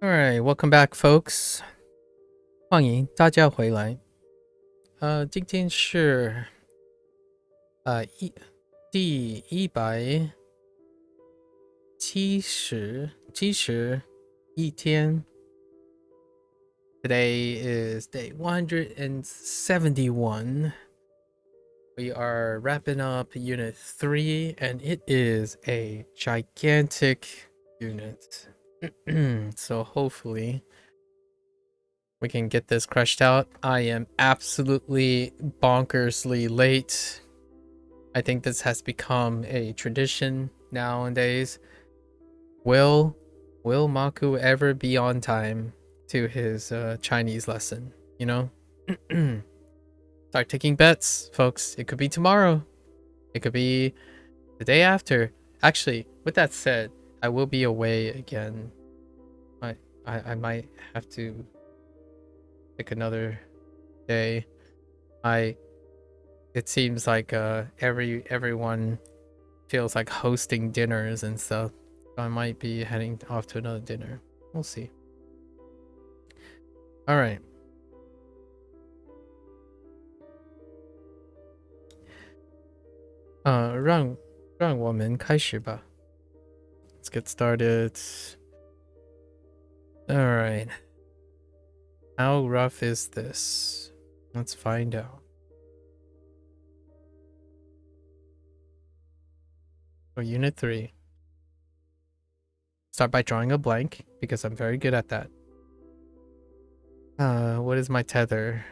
Alright, welcome back, folks. 欢迎大家回来。今天是第171天。Today is day 171. We are wrapping up Unit 3, and it is a gigantic unit. So hopefully we can get this crushed out. I am absolutely bonkersly late. I think this has become a tradition nowadays. Will MAKU ever be on time to his Chinese lesson? You know? Start taking bets, folks. It could be tomorrow. It could be the day after. Actually, with that said, I will be away again. I might have to pick another day. It seems like everyone feels like hosting dinners and stuff. So I might be heading off to another dinner. We'll see. All right. Let's get started. All right. How rough is this? Let's find out. So Unit 3. Start by drawing a blank, because I'm very good at that. What is my tether?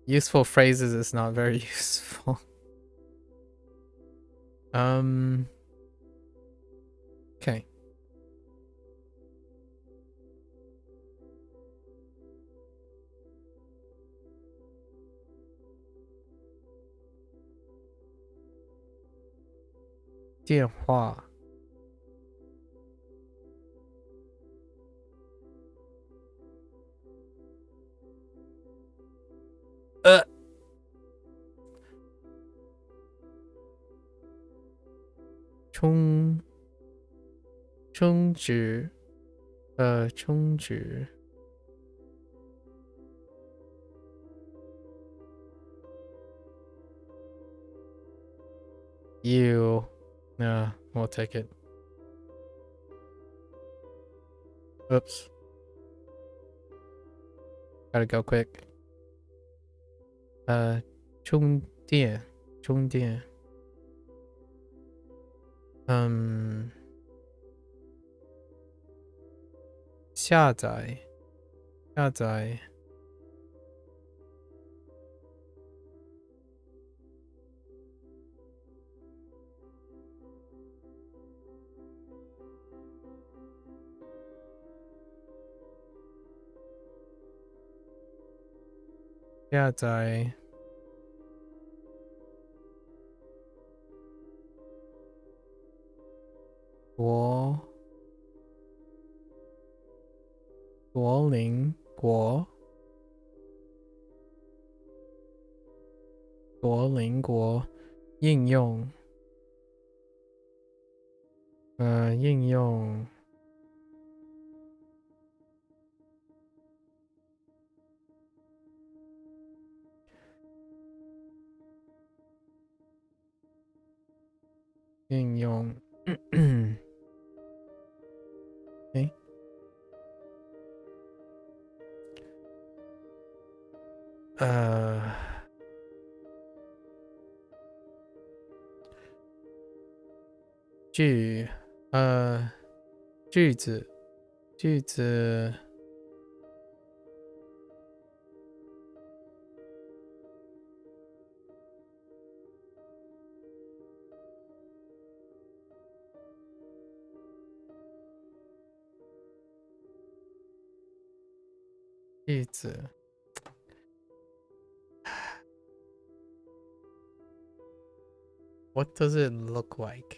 Useful phrases is not very useful. Okay. Dian Hua. Chung Zhi. Chung Zhi. You. Nah, we'll take it. Oops. Gotta go quick. Chung Dian. Xia Zai. Duolingo 应用诶句子What does it look like?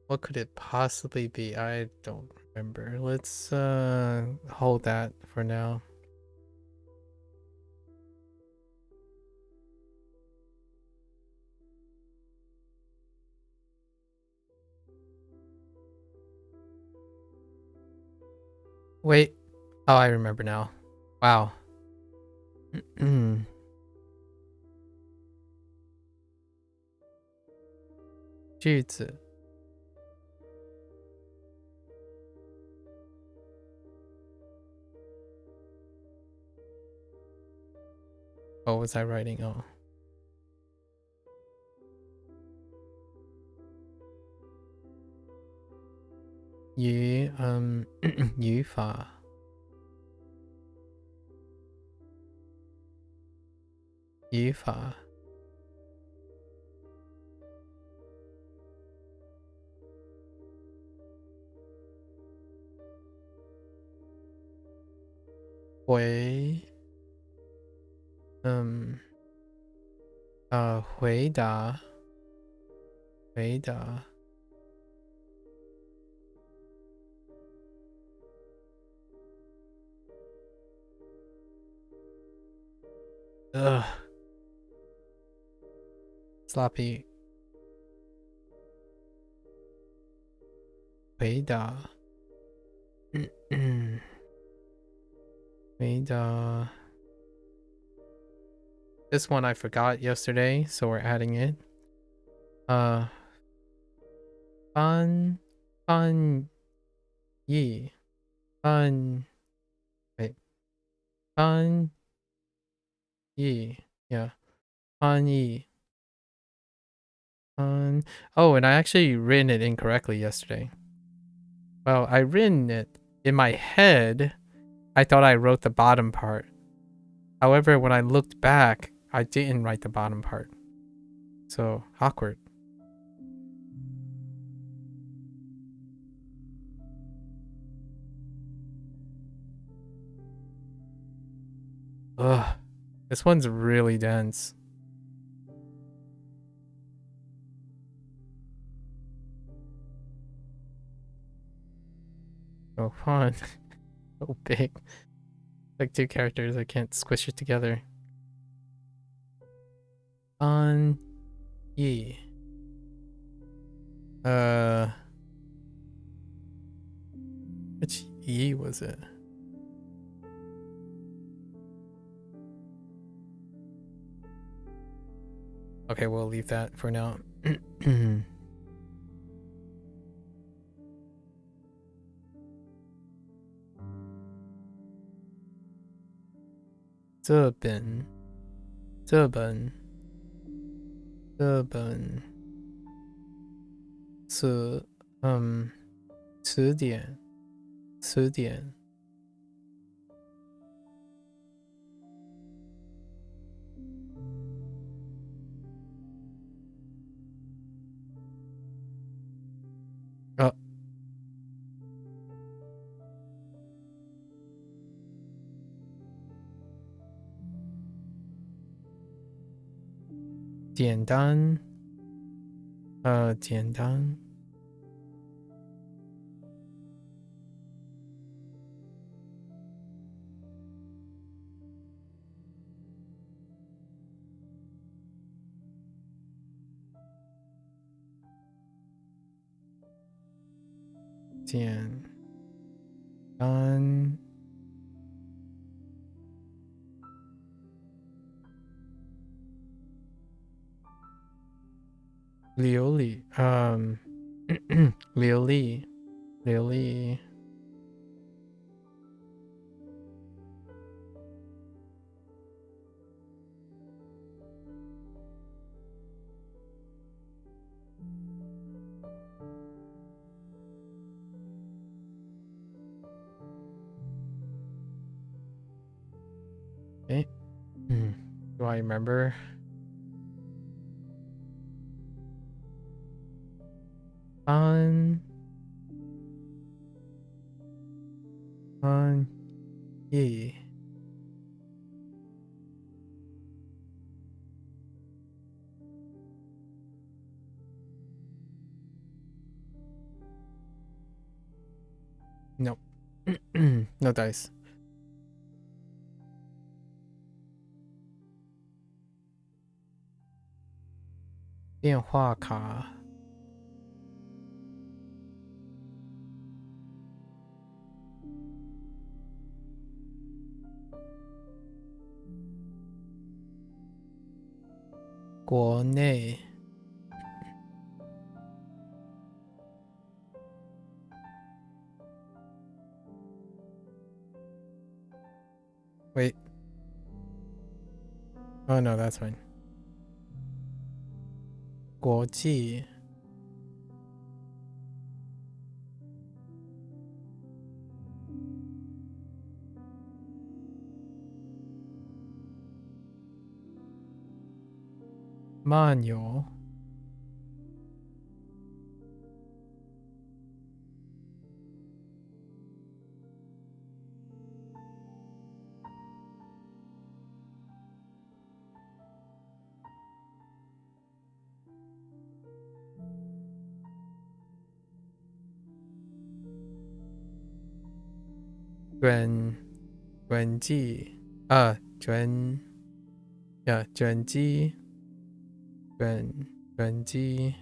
What could it possibly be? I don't remember. Let's hold that for now. Wait. Oh, I remember now. Wow. 句子 What was I writing? Oh. 语法回回答 Ugh. Sloppy 回答回答 This one I forgot yesterday, so we're adding it. 翻译翻 wait 翻译 yeah 翻译 oh, and I actually written it incorrectly yesterday. Well, I written it in my head. I thought I wrote the bottom part. However, when I looked back, I didn't write the bottom part. So awkward. Ugh. This one's really dense. So fun. So big. Like two characters, I can't squish it together. On ye. Which ye was it? Okay, we'll leave that for now. 这本词词典简单简单简单流利流利诶 do I remember? On ye no no dice. 电话卡国内。Wait. Oh no, that's fine. 国际。漫游。转机啊，转机，转机，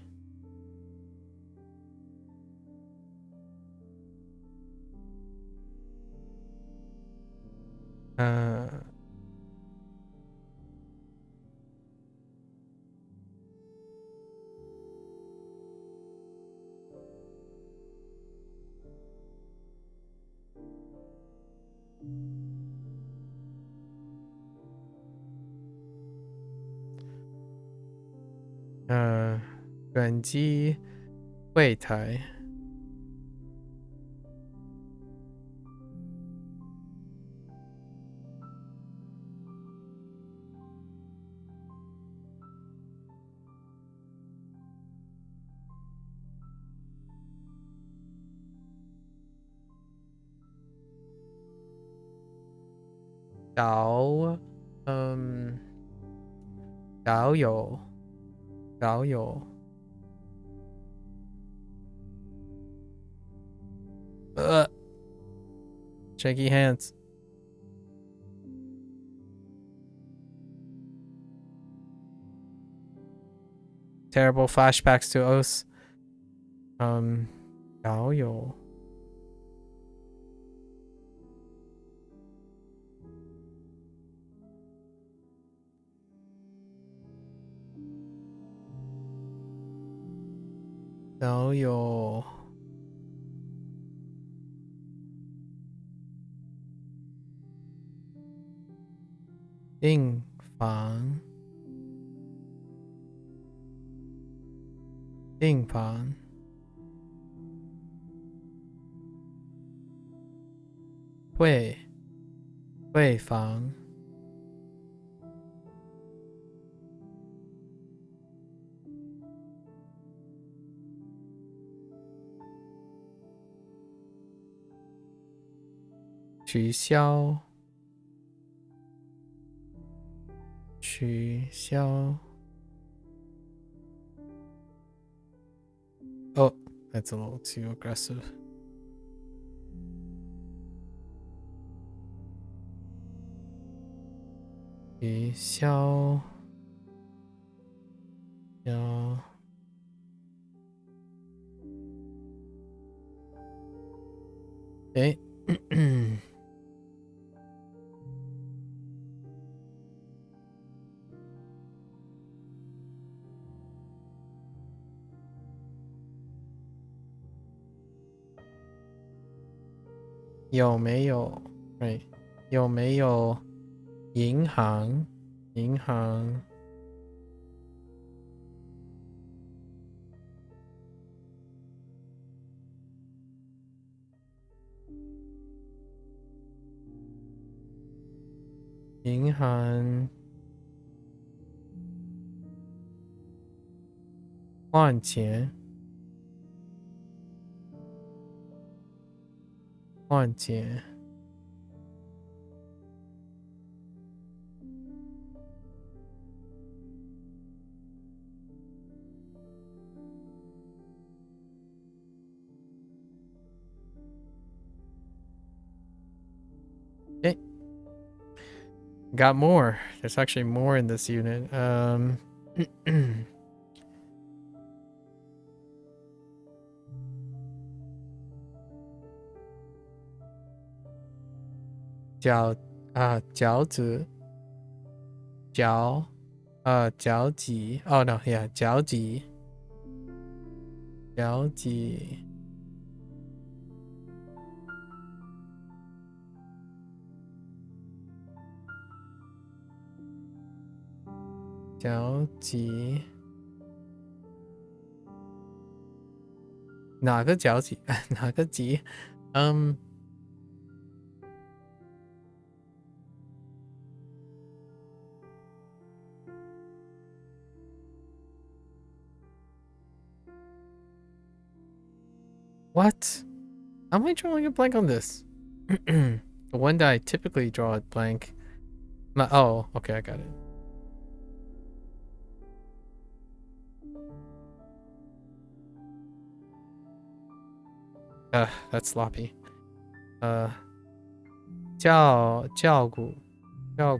转机柜台。导，导游，导游。shaky hands. Terrible flashbacks to us. 导游。导游。订房。订房。会房。取消。取消。Oh, that's a little too aggressive. 取消。哎，有没有？对，有没有银行？银行。银行。换钱。换钱。哎，got more. There's actually more in this unit. 饺子。饺交集. Oh no, yeah, 交集. 交集. 交集. 哪个交集？哪个集？What? How am I drawing a blank on this? The one that I typically draw a blank. Oh, okay, I got it. That's sloppy. 照顾. 照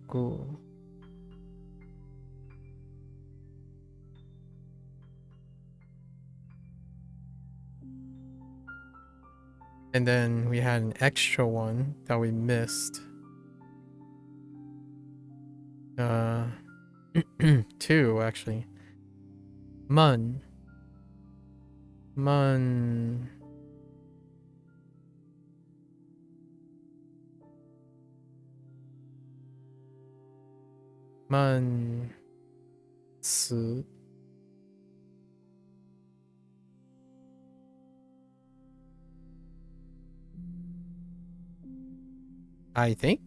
顾. And then we had an extra one that we missed. 2 actually. Mun. 词. I think.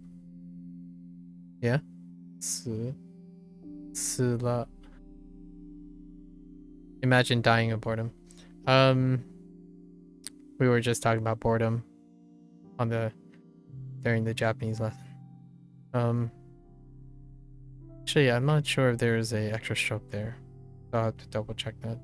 Yeah. 死了. Imagine dying of boredom. We were just talking about boredom during the Japanese lesson. Actually, I'm not sure if there's a extra stroke there. So I'll have to double check that.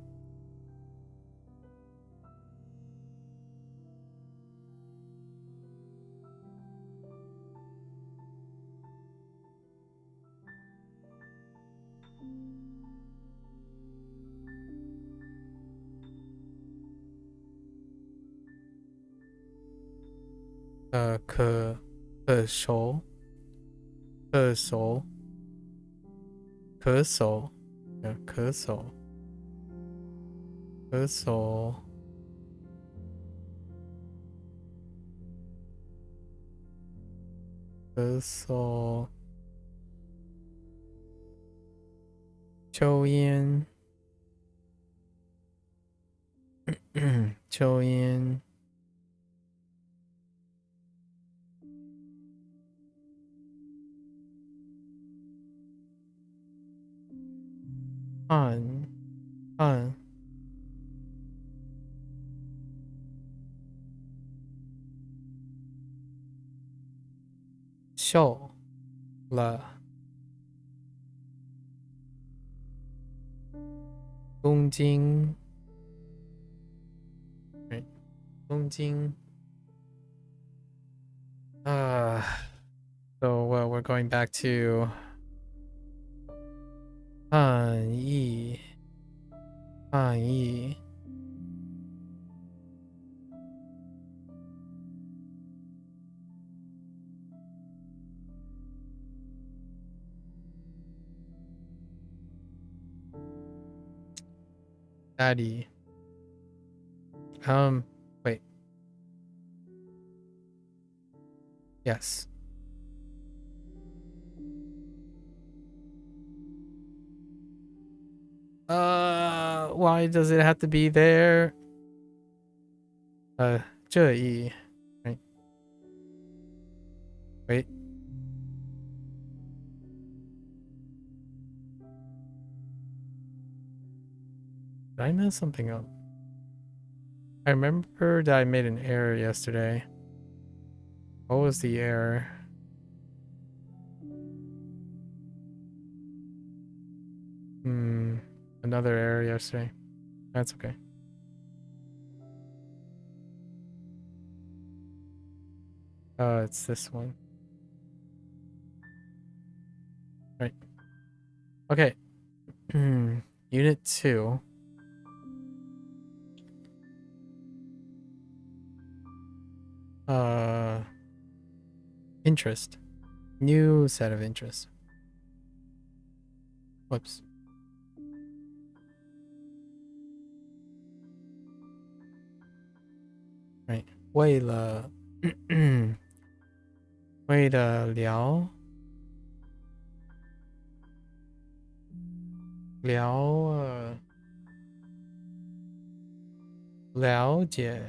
咳嗽. Yeah, 咳嗽. 抽烟. 抽烟. 按. 笑了. 公斤. Right. 公斤. So we're going back to 汉译. 汉译. Daddy. Wait. Yes. Why does it have to be there? 这一. Right. Wait. Did I mess something up? I remember that I made an error yesterday. What was the error? Another error yesterday. That's okay. It's this one. Right. Okay. Unit 2. interest. New set of interests. Whoops. Right. 为了为了了解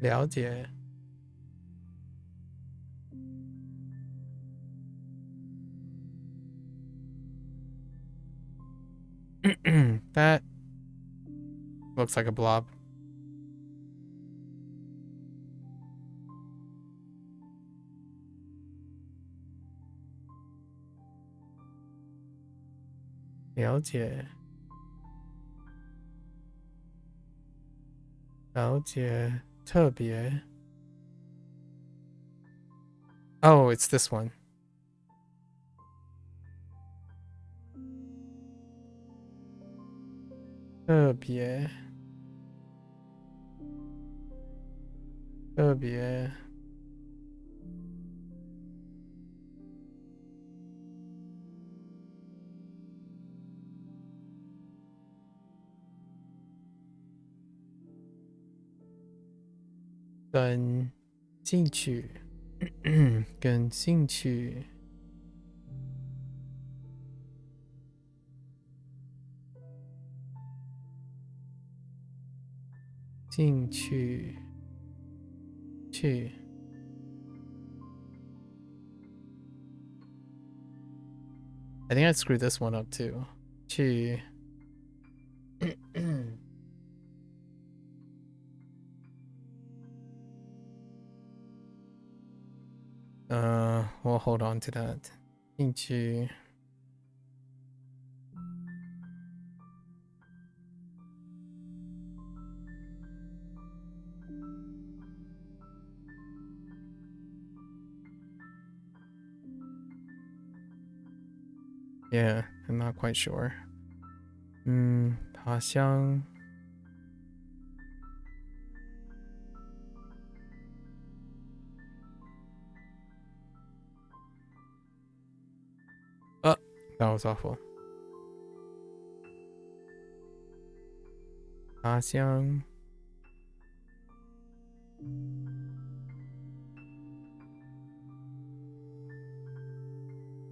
了解 that looks like a blob. 了解特别 Oh, it's this one. 特别跟兴趣跟兴趣去 I think I screwed this one up too. 去we'll hold on to that. 兴趣 Yeah, I'm not quite sure. 爬箱 Oh, that was awful. 爬箱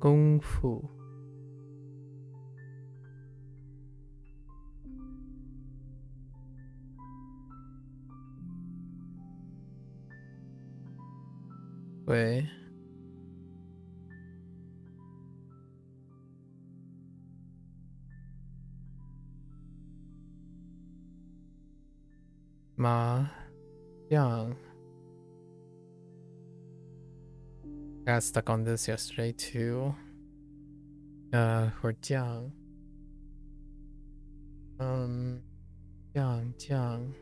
功夫 对 麻将 Got stuck on this yesterday too. For 酱 酱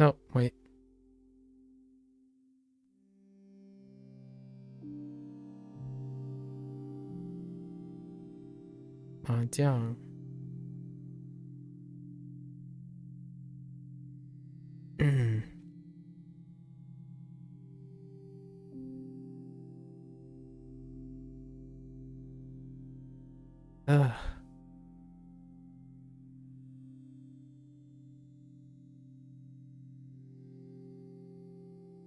No, wait. 麻将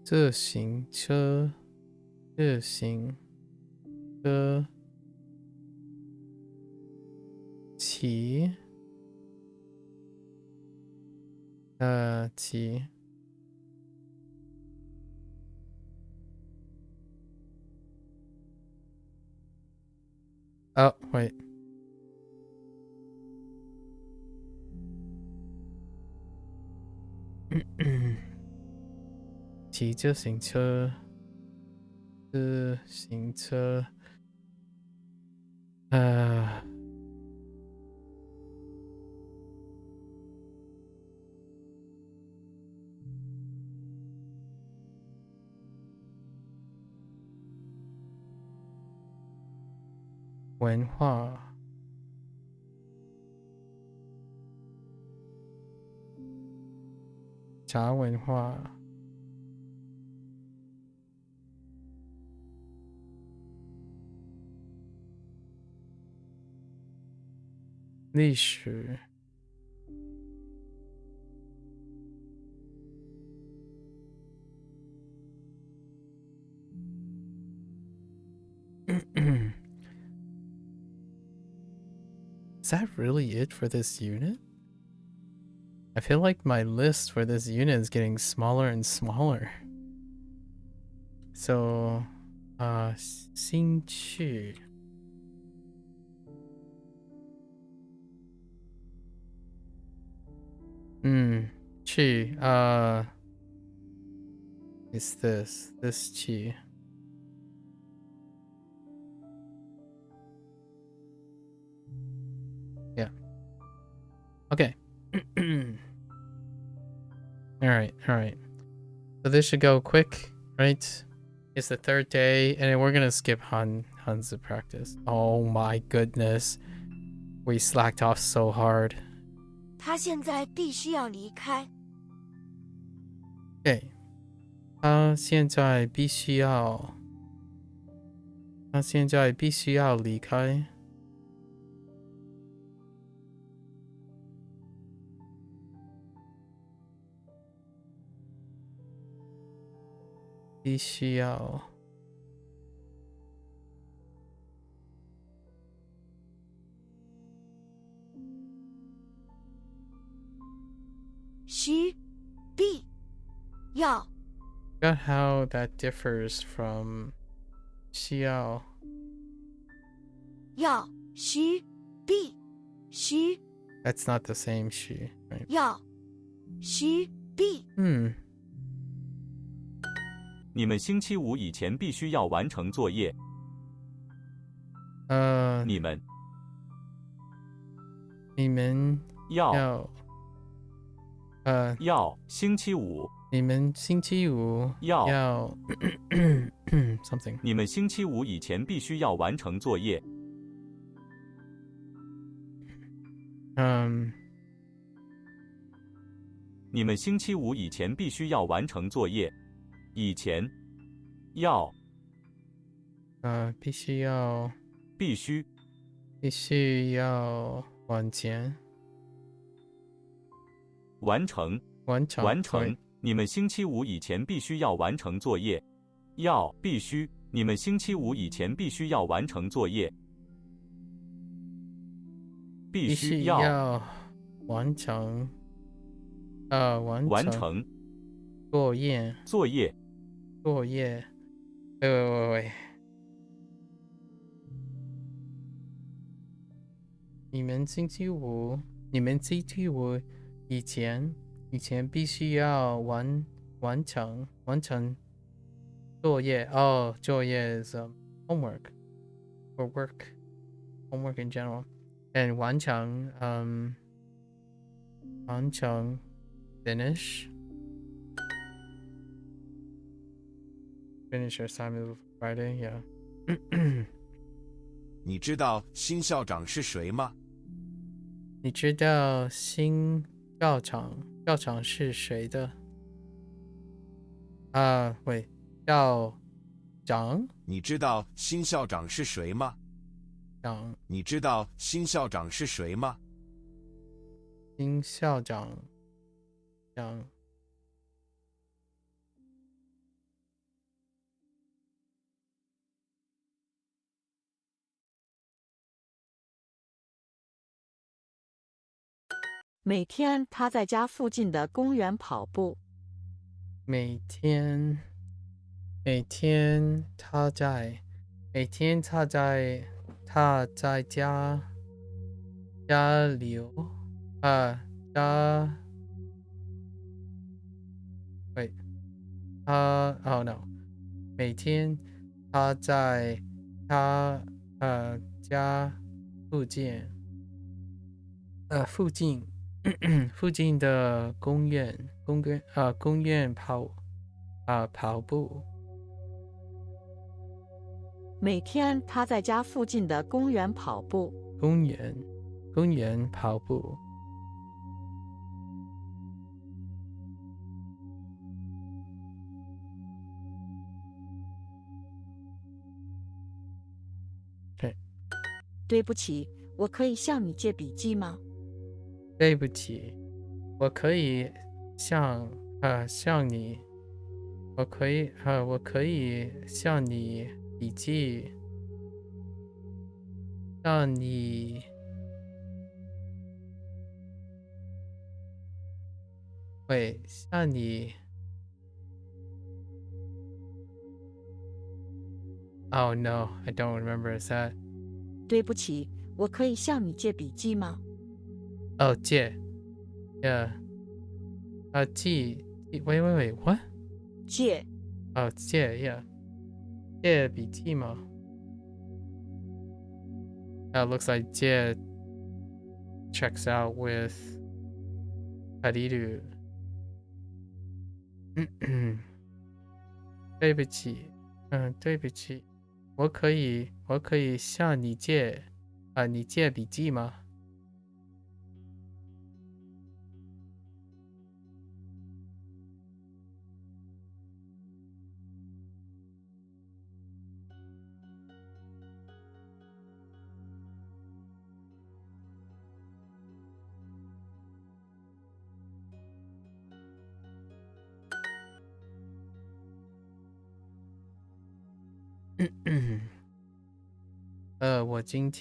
自行车骑骑 Oh, wait. 骑自行车文化，茶文化，历史，Is that really it for this unit? I feel like my list for this unit is getting smaller and smaller. So, 兴趣。趣 is this 趣 yeah, okay. all right, so this should go quick, right? It's the third day and we're gonna skip Han's practice. Oh my goodness, we slacked off so hard. 他现在必须要离开。 Okay, 他现在必须要离开。必须要需必要 Got how that differs from 需要要需必需 That's not the same 需 right? 要需必你们星期五以前必须要完成作业。你们要星期五你们星期五要something 你们星期五以前必须要完成作业。你们星期五以前必须要完成作业。以前要必须要完成你们星期五以前必须要完成作业。必须你们星期五以前必须要完成作业。必须要完成作业喂你们星期五以前必须要完成作业作业 is homework or homework in general and 完成 finish your assignment Friday yeah 你知道新校长是谁吗？你知道新校长是谁的？喂，校长？你知道新校长是谁吗？你知道新校长是谁吗？新校长每天他在家附近的公园跑步。每天他在家里oh no 每天他在家附近附近的公园跑步。每天他在家附近的公园跑步。公园跑步。对不起，我可以向你借笔记吗？对不起，我可以向你，我可以向你笔记，向你向你。Oh no, I don't remember. Is that? 对不起，我可以向你借笔记吗？ Oh, 借 Yeah. wait, what? 借。借 Yeah. 借笔记吗？Looks like 借 checks out with Hariru. 对不起，对不起，我可以向你借你借笔记吗？我今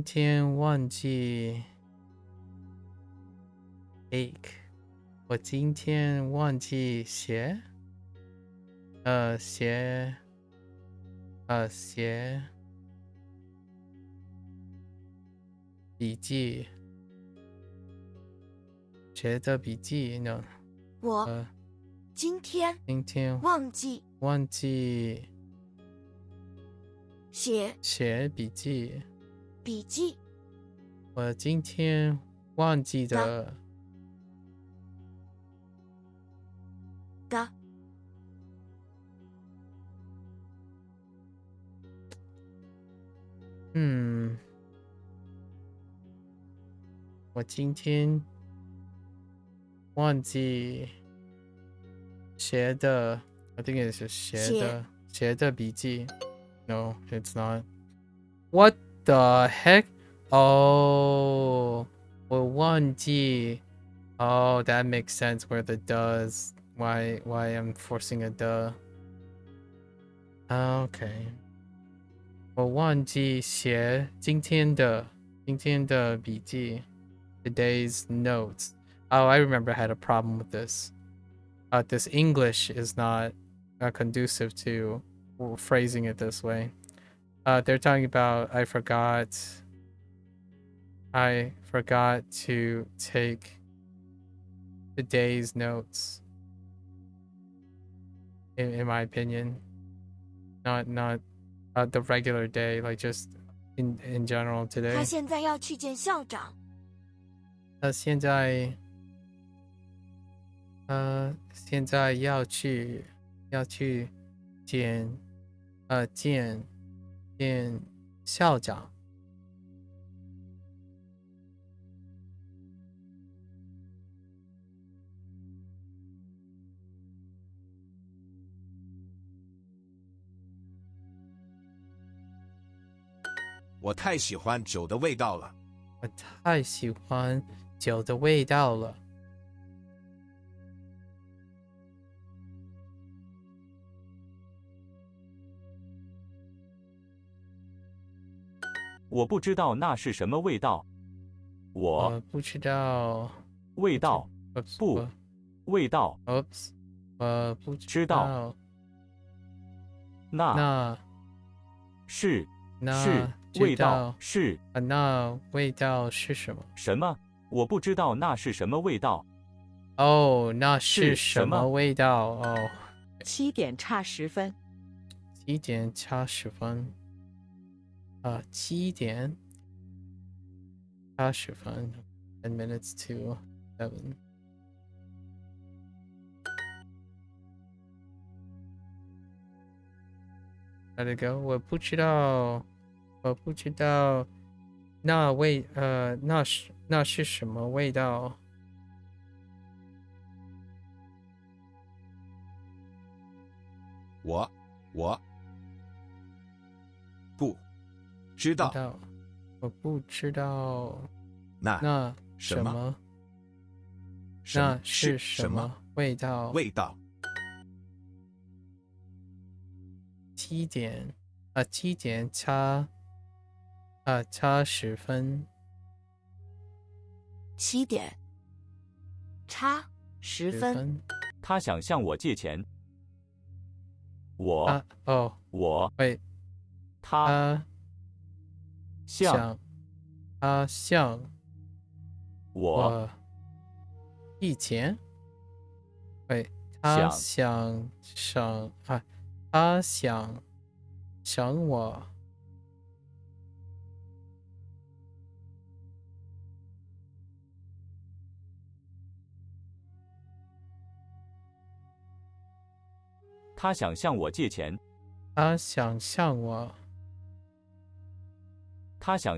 天忘记，cake，我今天忘记写笔记，写的笔记呢？我今天忘记写笔记。我今天忘记的我今天忘记写的 I think it's 写的笔记。No, it's not. What the heck? Oh, 我忘记。Oh, that makes sense where the does. Why I'm forcing a duh. Okay. 我忘记写今天的笔记。Today's notes. Oh, I remember I had a problem with this. This English is not conducive to phrasing it this way. They're talking about I forgot to take today's notes. In my opinion, not the regular day, like just in general today. 他现在要去见校长。现在要去见校长。我太喜欢酒的味道了。我太喜欢酒的味道了。我不知道那是什么味道。我不知道味道。不，味道。Oops， 我不知道。那是味道是那味道是什么？什么？我不知道那是什么味道。哦，那是什么味道？哦，7点差10分。7点差10分。7点差10分。10 minutes to 7. Let it go。我不知道，那那是什么味道？我不知道。我不知道。那什么？那是什么味道？7点差10分。7点差10分。他想向我借钱。我他向我借钱。他想我。他想向我借钱。他想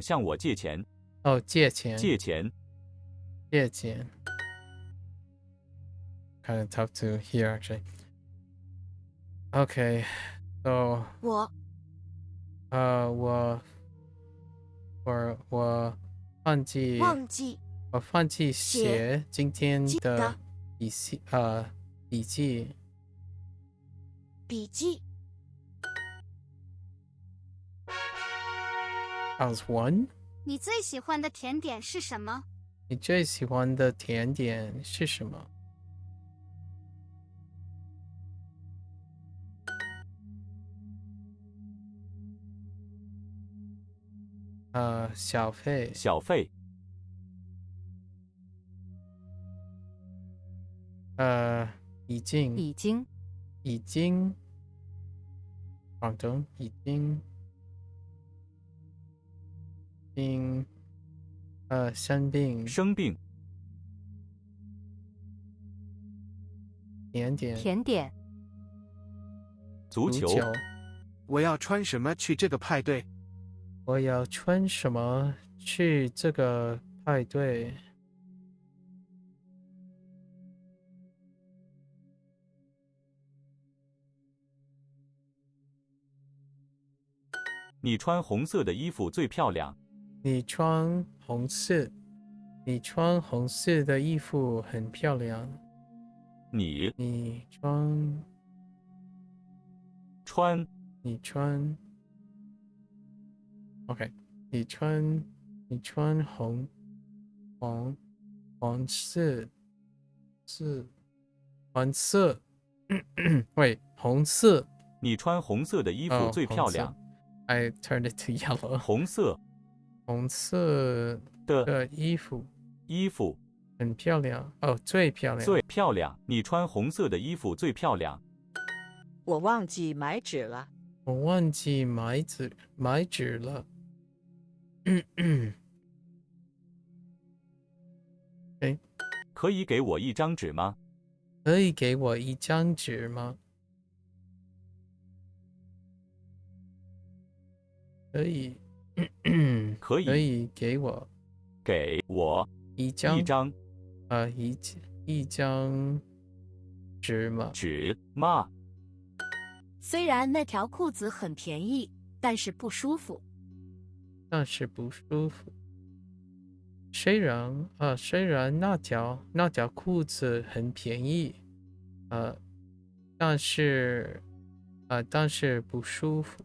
向我借钱。借钱。Kind of tough to hear actually. Okay, so 我放弃写今天的笔记。As one. 你最喜欢的甜点是什么？小费。已经。广东已经。生病。甜点。足球。我要穿什么去这个派对？你穿红色的衣服最漂亮。你穿红色的衣服很漂亮。你穿 OK， 你穿黄色喂，红色。你穿红色的衣服最漂亮。I turned it to yellow。 红色的衣服很漂亮。最漂亮。你穿红色的衣服最漂亮。我忘记买纸了。可以给我一张纸吗？可以给我一张纸吗？虽然那条裤子很便宜，但是不舒服。虽然那条裤子很便宜，但是不舒服。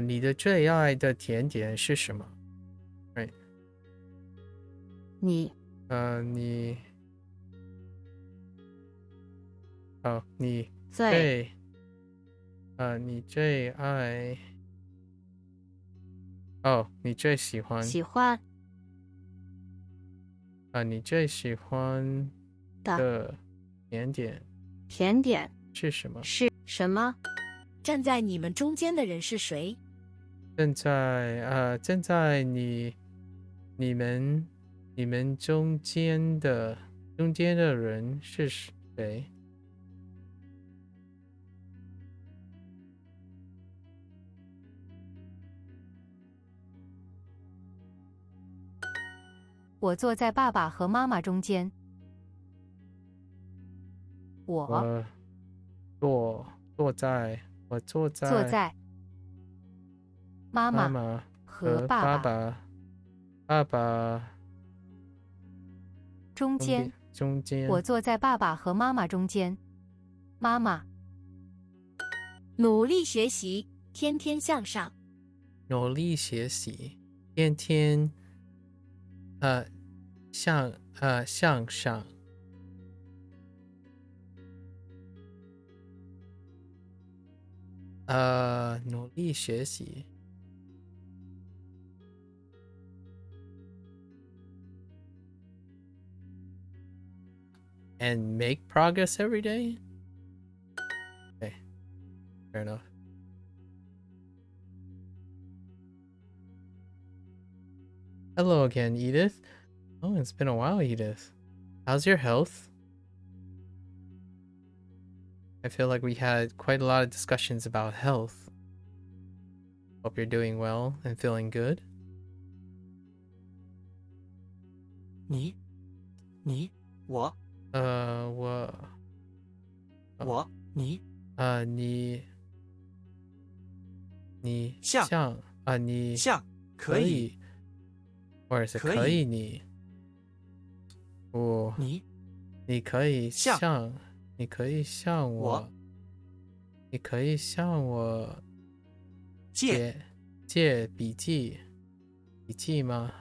你的最爱的甜点是什么？你最爱你最喜欢你最喜欢的甜点是什么？是什么？站在你们中间的人是谁？站在你们中间的人是谁？我坐在爸爸和妈妈中间。我坐在妈妈和爸爸中间。我坐在爸爸和妈妈中间。妈妈。努力学习，天天向上。努力学习，天天向上。努力学习。And make progress every day? Okay, fair enough. Hello again, Edith. Oh, it's been a while, Edith. How's your health? I feel like we had quite a lot of discussions about health. Hope you're doing well and feeling good. 你，我，你，你像，可以，或者是可以你可以像我，你可以向我借笔记吗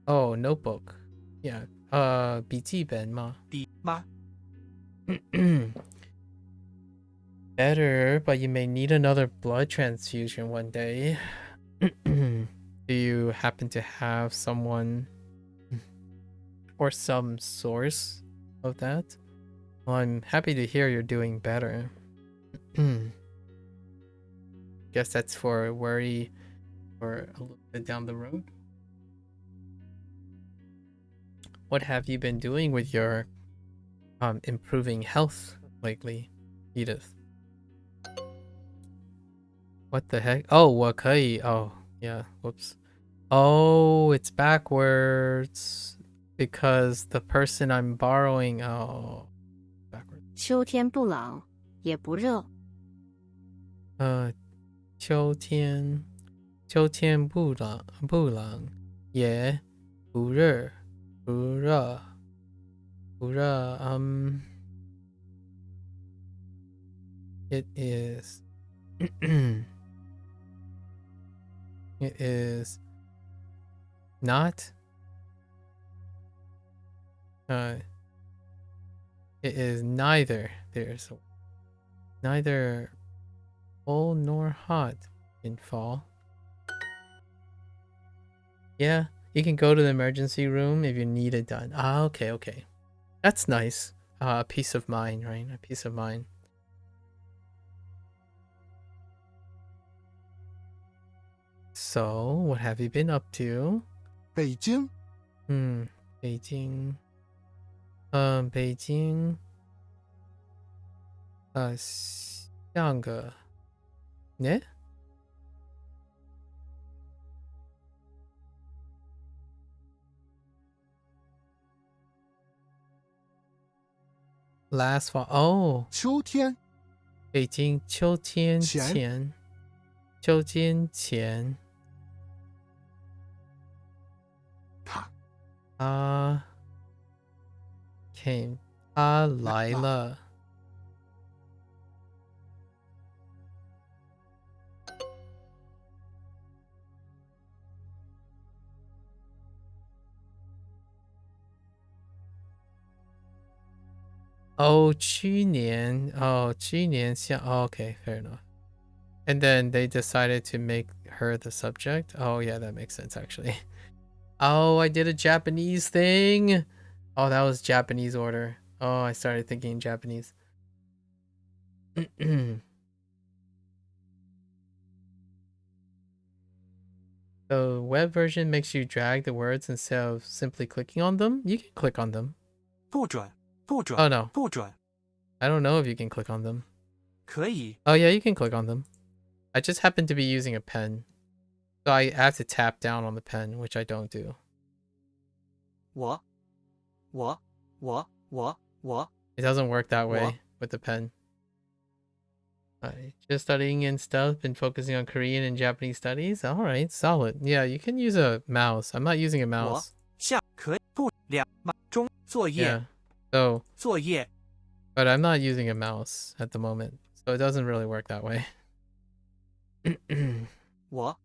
？Oh, notebook. Yeah. 笔记本吗？吗？ Better, but you may need another blood transfusion one day. Do you happen to have someone or some source of that? Well, I'm happy to hear you're doing better. Guess that's for worry or a little bit down the road. What have you been doing with your improving health lately, Edith? What the heck? Oh, 我可以. Oh, yeah. Whoops. Oh, it's backwards because the person I'm borrowing. Oh, backwards. 秋天不冷也不热。秋天不冷也不热。It is it is not it is neither cold nor hot in fall. Yeah, you can go to the emergency room if you need it done. Okay. That's nice. Peace of mind, right? A peace of mind. So, what have you been up to? 北京。北京。北京。像个，呢？Last fall. Oh. 秋天。北京秋天前。秋天前。他 came. 他来了。Oh, 去年像 okay, fair enough. And then they decided to make her the subject. Oh yeah, that makes sense actually. Oh, I did a Japanese thing. Oh, that was Japanese order. Oh, I started thinking in Japanese. The web version makes you drag the words instead of simply clicking on them. You can click on them. 不准，不准， Oh no. 不准。 I don't know if you can click on them. 可以。 Oh yeah, you can click on them. I just happen to be using a pen. So I have to tap down on the pen, which I don't do. 我 It doesn't work that way with the pen. Just studying and stuff, been focusing on Korean and Japanese studies. Alright, solid. Yeah, you can use a mouse. I'm not using a mouse. 下可以不两中作业 Yeah. So 作业 but I'm not using a mouse at the moment. So it doesn't really work that way. 我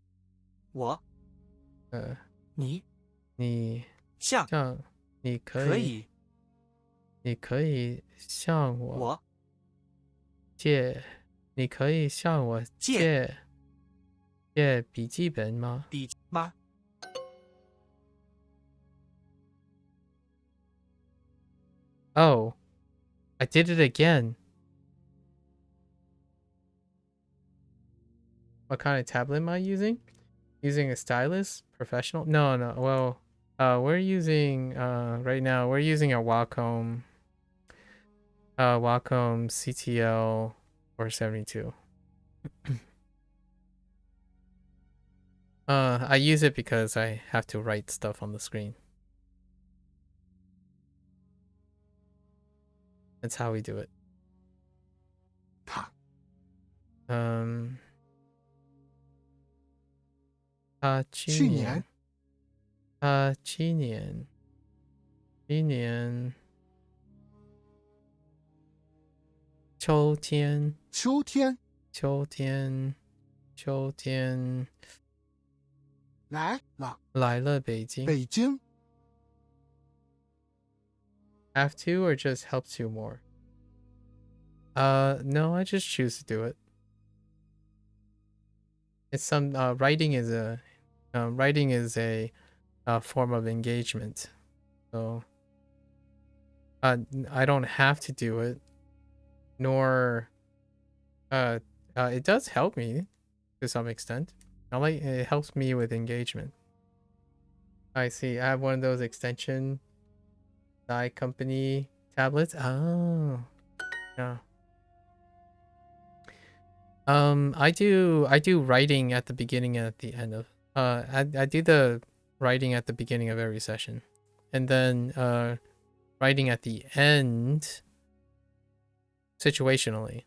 你像你可以向我借你可以向我借笔记本吗？笔吗 Oh, I did it again. What kind of tablet am I using? Using a stylus? Professional? No. Well, we're using right now we're using a Wacom CTL 472. I use it because I have to write stuff on the screen. That's how we do it. 去年秋天来了北京 Have to or just helps you more? No, I just choose to do it. It's some writing is a form of engagement, so I don't have to do it, nor it does help me to some extent. It helps me with engagement. I see. I have one of those extension company tablets. Oh, yeah. I do writing at the beginning and at the end of I do the writing at the beginning of every session, and then writing at the end situationally.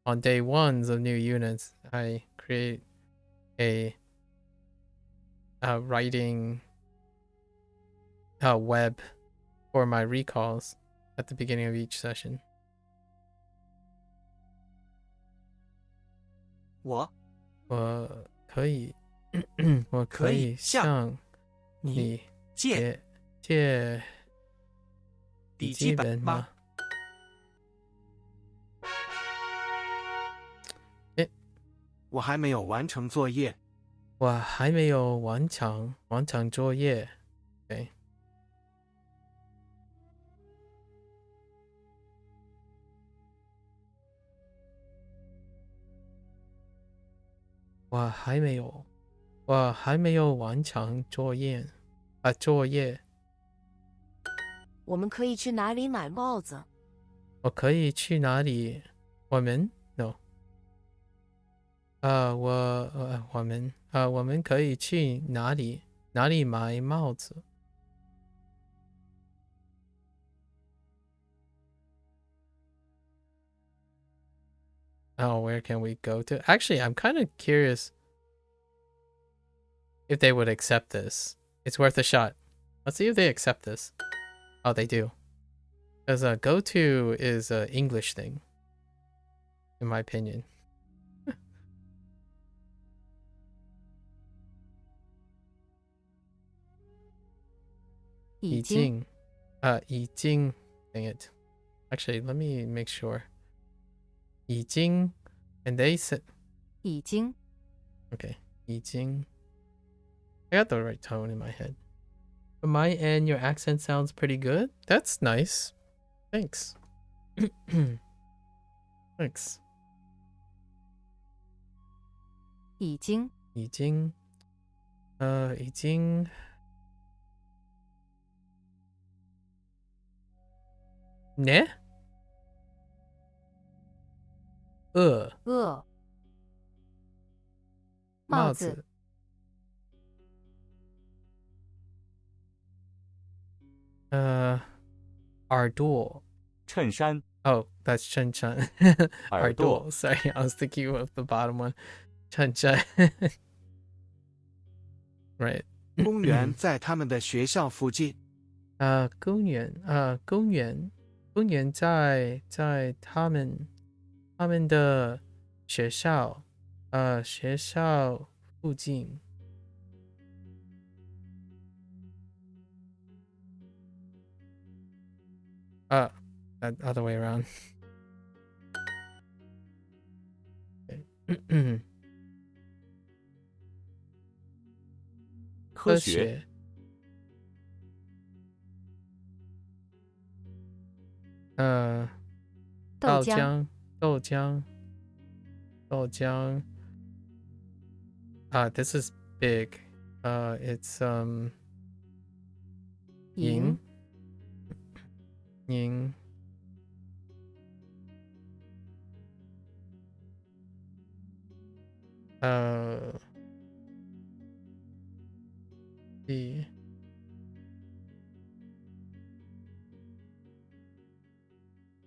On day ones of new units, I create a writing web for my recalls at the beginning of each session. 我可以向你借笔记本吗？我还没有完成作业。我还没有完成作业。Okay. 我还没有完成作业。我们可以去哪里买帽子？我可以去哪里？我们 no。我们可以去哪里买帽子？Oh, where can we go to? Actually, I'm kind of curious if they would accept this. It's worth a shot. Let's see if they accept this. Oh, they do. Because go to is an English thing, in my opinion. 已经 dang it. Actually, let me make sure. 已经 and they said 已经 okay. 已经 I got the right tone in my head. From my end, your accent sounds pretty good. That's nice. Thanks. Thanks. 已经呢？帽子耳朵衬衫 Oh, that's 衬衫耳朵 Sorry, I was thinking of the bottom one. 衬衫 Right. 公园在他们的学校附近。公园在他们的学校附近。That other way around. 科学豆浆this is big. It's 银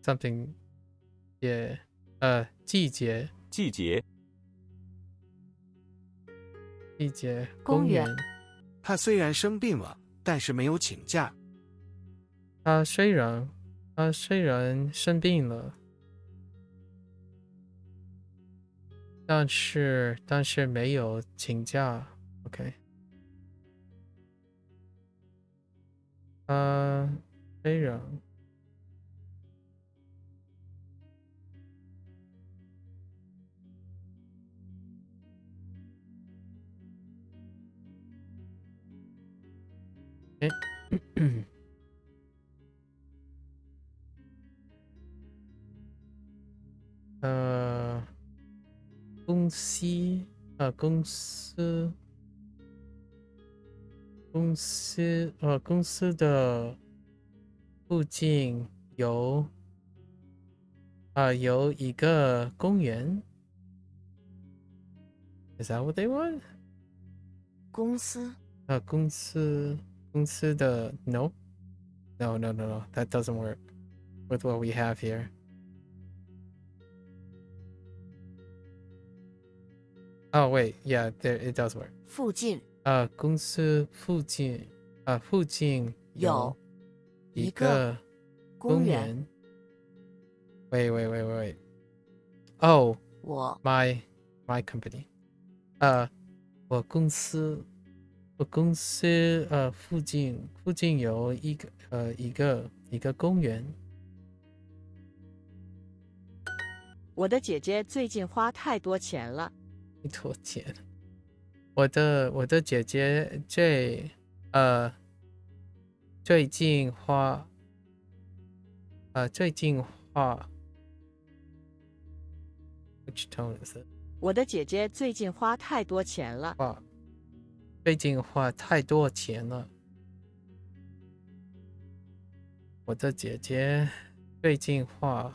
something yeah 季节公园。他虽然生病了，但是没有请假。他虽然生病了，但是没有请假。OK。虽然公司的附近有一个公园。Is that what they want? 公司公司的 No, that doesn't work with what we have here. Oh wait, yeah, there it does work. 附近公司附近有一个公园。Wait. Oh, 我 my company. 我公司附近有一个公园。我的姐姐最近花太多钱了。太多钱。我的姐姐最近花Which tone is it? 我的姐姐最近花太多钱了。最近花太多钱了。我的姐姐最近花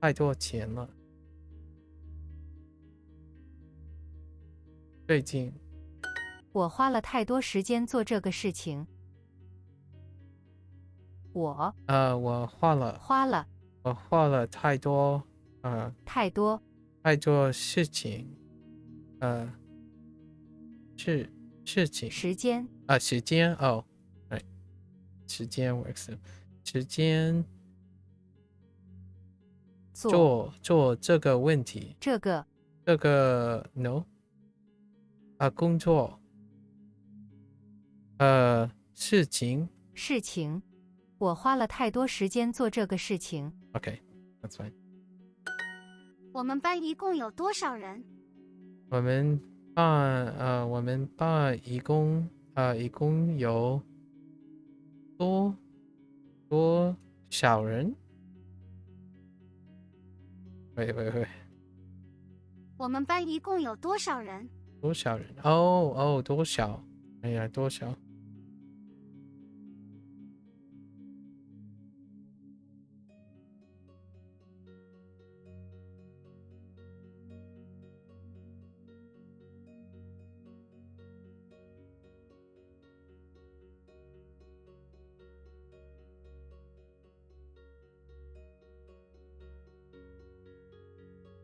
太多钱了。最近我花了太多时间做这个事情。我花了太多事情。事情时间时间right 时间 works 时间做这个问题。这个 no 工作事情我花了太多时间做这个事情。 OK, that's fine. 我们班一共有多少人？我们班一共有多少人？喂，我们班一共有多少人？多少人？哦，多少？哎呀，多少？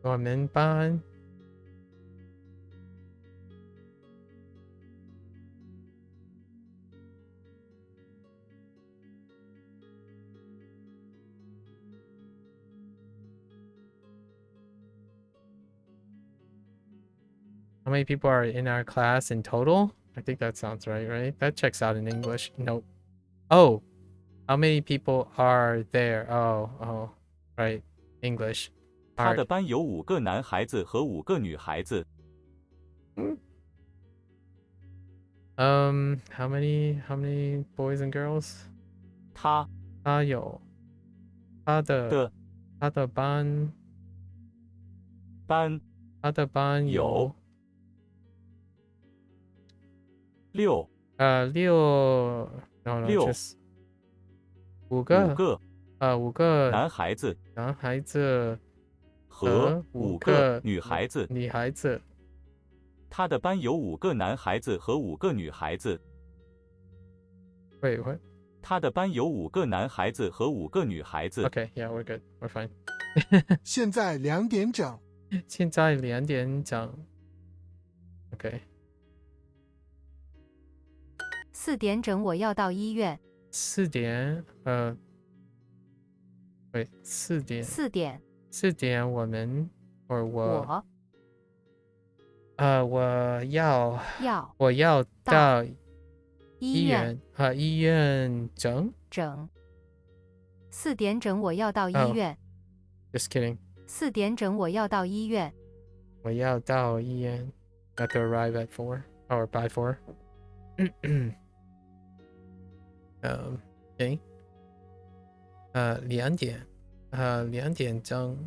我们班How many people are in our class in total? I think that sounds right? That checks out in English. Nope. Oh, how many people are there? Oh, right. English. 他的班有5个男孩子和5个女孩子。How many boys and girls? 他有他的班他的班有6 just 5个5个男孩子和5个女孩子。他的班有5个男孩子和5个女孩子。Wait, what? 他的班有5个男孩子和5个女孩子。Okay, yeah, we're good. We're fine. 现在2点整。现在2点整。Okay. 4点整我要到医院。4点4点我们我要到医院整4点整我要到医院。Just kidding. 4点整我要到医院。我要到医院。Got to arrive at 4 or by 4. Okay. 2点2点整。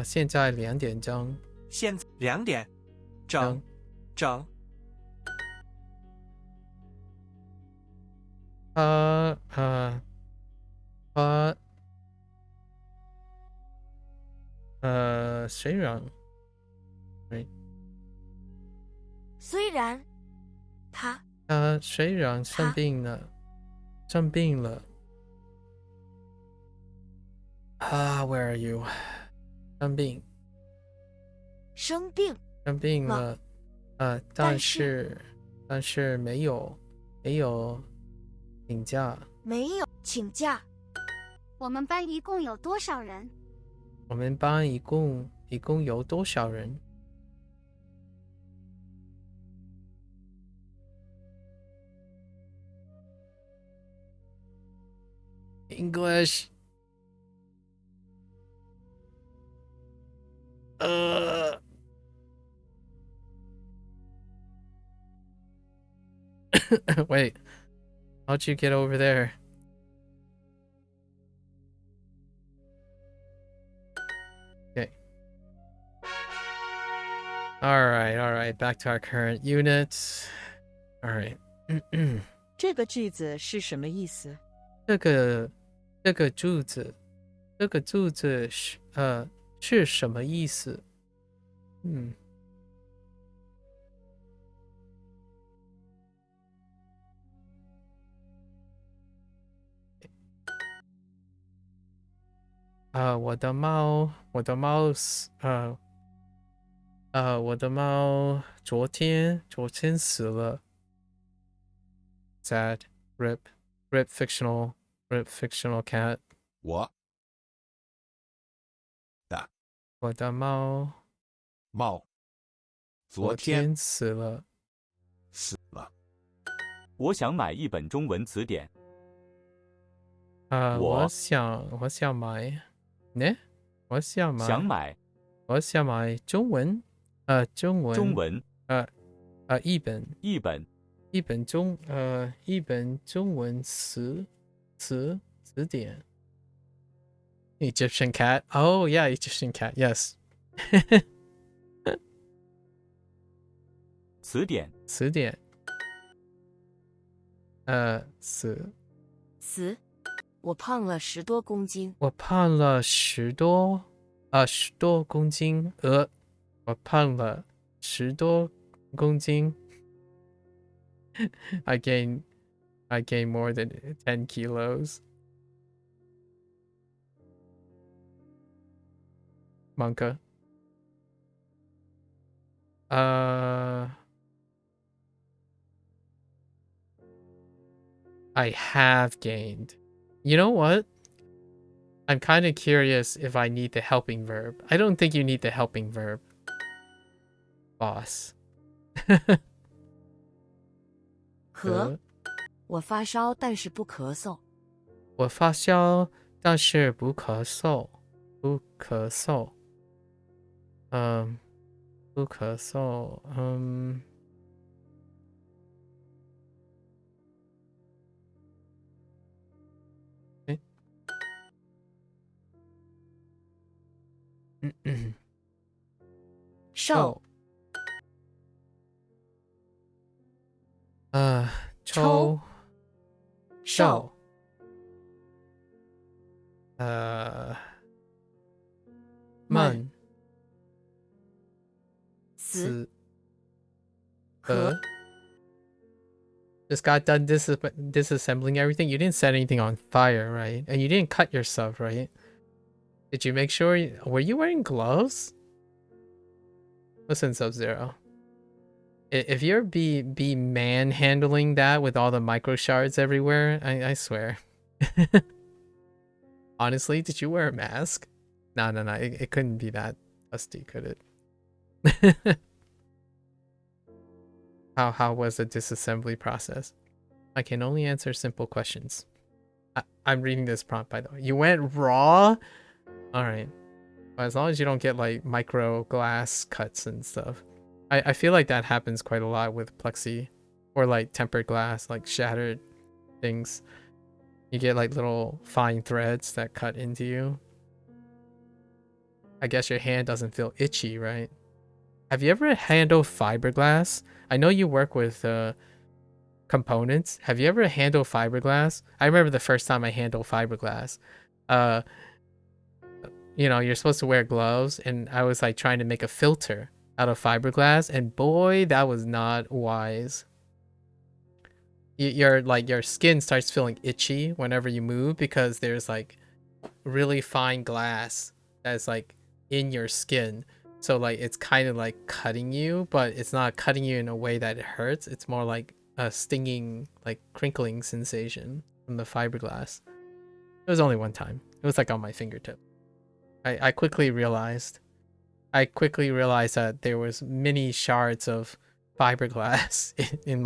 现在2点整。现在2点整。虽然他虽然生病了where are you? 生病了但是没有请假。我们班一共有多少人？我们班一共有多少人？English. Wait. How'd you get over there? Okay. All right. Back to our current units. All right. 这个句子是什么意思？这个柱子是什么意思？我的猫昨天死了。Sad. Rip fictional cat. 我的猫昨天死了。我想买一本中文词典。我想買呢？我想買中文一本中文词典 Egyptian cat. Oh yeah, Egyptian cat. Yes. 词典词典词词，我胖了10多公斤。我胖了10多公斤。我胖了10多公斤。I gained more than 10 kilos. Monka. I have gained. You know what? I'm kind of curious if I need the helping verb. I don't think you need the helping verb. Boss. 咳，我发烧，但是不咳嗽。我发烧，但是不咳嗽。不咳嗽。不咳嗽。瘦。抽。瘦。闷。死。和。Just got done disassembling everything. You didn't set anything on fire, right? And you didn't cut yourself, right? Did you make sure? Were you wearing gloves? Listen, Sub-Zero. If you're be manhandling that with all the micro shards everywhere, I swear. Honestly, did you wear a mask? No. It couldn't be that dusty, could it? How was the disassembly process? I can only answer simple questions. I'm reading this prompt, by the way. You went raw? Alright. Well, as long as you don't get like micro glass cuts and stuff. I feel like that happens quite a lot with plexi or like tempered glass, like shattered things. You get like little fine threads that cut into you. I guess your hand doesn't feel itchy, right? Have you ever handled fiberglass? I know you work with components. Have you ever handled fiberglass? I remember the first time I handled fiberglass. You know, you're supposed to wear gloves, and I was like trying to make a filter out of fiberglass, and boy, that was not wise. Your skin starts feeling itchy whenever you move because there's like really fine glass that's like in your skin. So like it's kind of like cutting you, but it's not cutting you in a way that it hurts. It's more like a stinging, like crinkling sensation from the fiberglass. It was only one time. It was like on my fingertip. I quickly realized that there was many shards of fiberglass in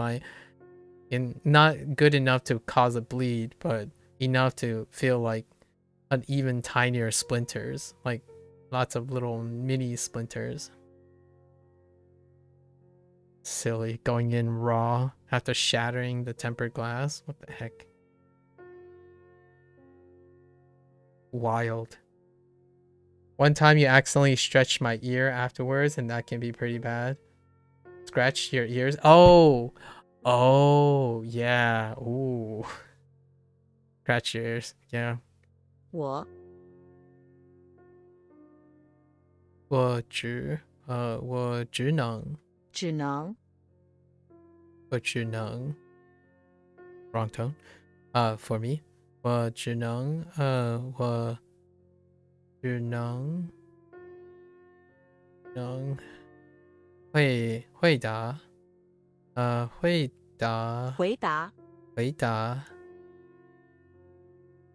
not good enough to cause a bleed, but enough to feel like an even tinier splinters, like lots of little mini splinters. Silly, going in raw after shattering the tempered glass. What the heck? Wild. One time you accidentally stretched my ear afterwards, and that can be pretty bad. Scratch your ears. Oh, yeah. Ooh. Scratch your ears. Yeah. 我只能 wrong tone. For me, 我只能回答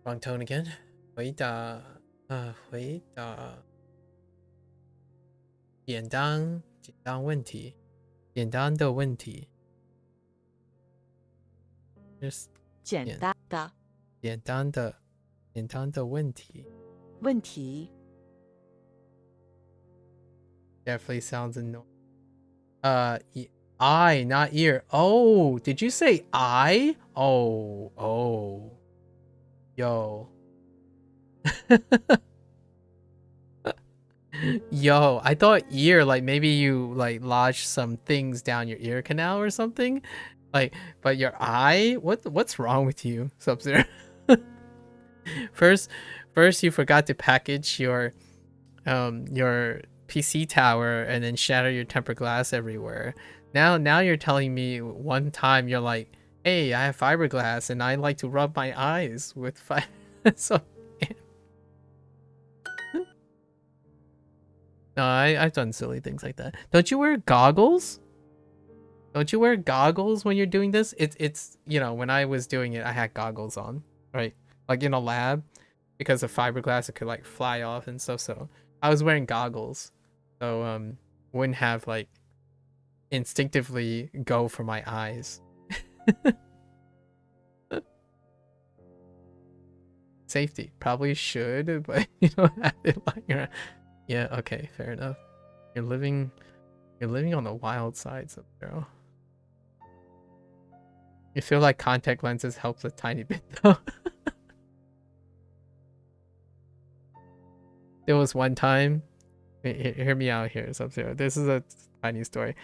wrong tone again. 回答简单问题 Just 简单的问题 Definitely sounds annoying. I, not ear. Oh, did you say I? Oh. Yo. Yo, I thought ear, like maybe you like lodged some things down your ear canal or something. Like, but your eye? What's wrong with you, Sub-Zero? First you forgot to package your PC tower and then shatter your tempered glass everywhere. Now you're telling me one time you're like, hey, I have fiberglass and I like to rub my eyes with fiber. So no, I've done silly things like that. Don't you wear goggles? Don't you wear goggles when you're doing this? It's you know, when I was doing it, I had goggles on, right? Like in a lab, because of fiberglass, it could like fly off and stuff. So I was wearing goggles, so wouldn't have like instinctively go for my eyes. Safety probably should, but you don't have it like you're. Yeah, okay, fair enough. You're living on the wild side, Sub-Zero. You feel like contact lenses helps a tiny bit though. There was one time, hear me out here, Sub-Zero. This is a tiny story.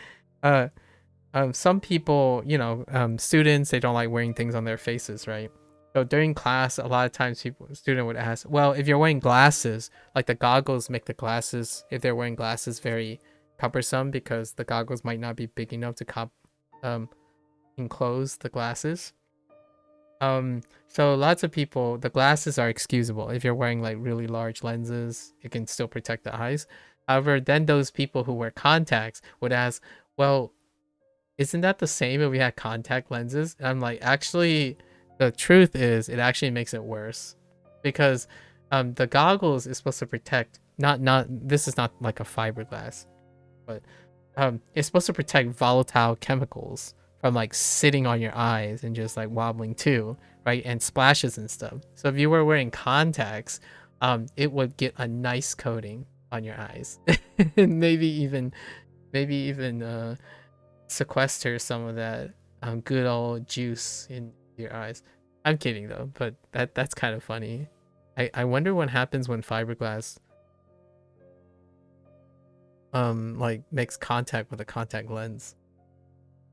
Some people, you know, students, they don't like wearing things on their faces, right? So during class, a lot of times student would ask, well, if you're wearing glasses, like the goggles make the glasses, if they're wearing glasses, very cumbersome because the goggles might not be big enough to enclose the glasses. So lots of people, the glasses are excusable. If you're wearing like really large lenses, it can still protect the eyes. However, then those people who wear contacts would ask, well, isn't that the same if we had contact lenses? And I'm like, actually, the truth is it actually makes it worse because the goggles is supposed to protect, this is not like a fiberglass, but it's supposed to protect volatile chemicals from like sitting on your eyes and just like wobbling too, right? And splashes and stuff. So if you were wearing contacts, it would get a nice coating on your eyes and maybe even sequester some of that good old juice in your eyes. I'm kidding though, but that's kind of funny. I wonder what happens when fiberglass like makes contact with a contact lens.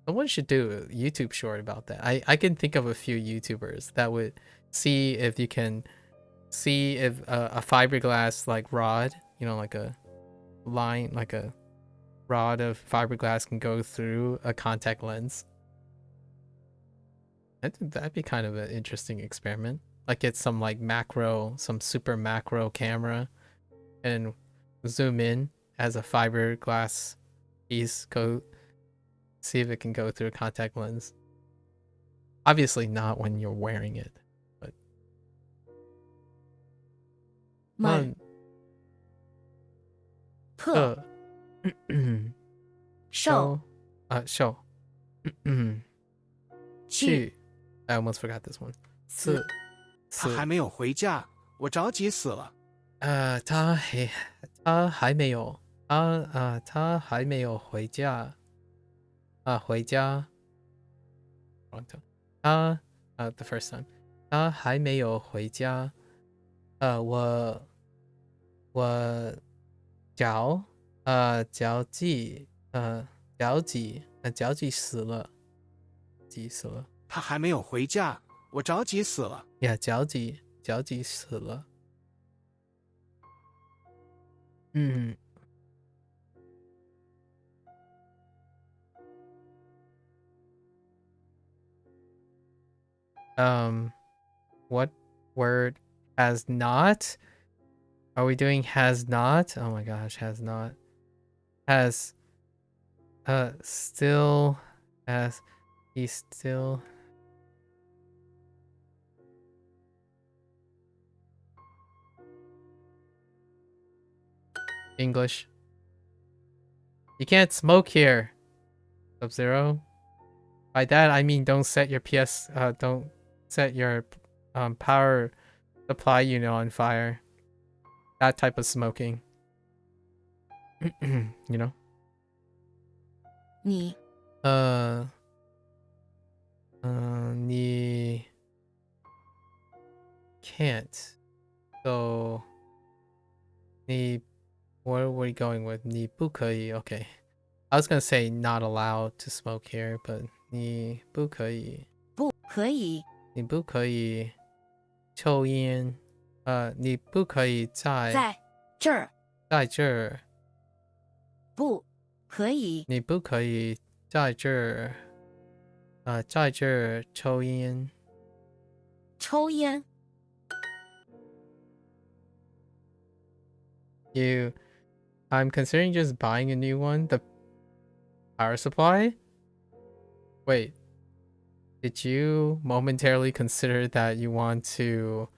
Someone should do a YouTube short about that. I can think of a few YouTubers that would see if you can see if a fiberglass like rod, you know, like a line, like a rod of fiberglass can go through a contact lens. That'd be kind of an interesting experiment. Like get some like some super macro camera and zoom in as a fiberglass piece, go see if it can go through a contact lens. Obviously not when you're wearing it, but show. Show. I almost forgot this one. 他还没有回家，我着急死了。他还没有回家。回家。Wrong tone. The first time. 他还没有回家。我脚死了。急死了。他还没有回家，我着急死了。呀，脚急死了。嗯。What word has not? Are we doing has not? Oh my gosh, has not. Has still has he still English. You can't smoke here. Sub-Zero. By that I mean don't set your don't set your power supply unit on fire. That type of smoking. You know? 你 can't. So, what are we going with? 你不可以, okay. I was gonna say not allowed to smoke here, but 你不可以。不可以。你不可以抽烟。你不可以在这儿。在这儿。不可以。你不可以在这儿。在这儿抽烟。抽烟。I'm considering just buying a new one. The power supply? Wait. Did you momentarily consider that you want to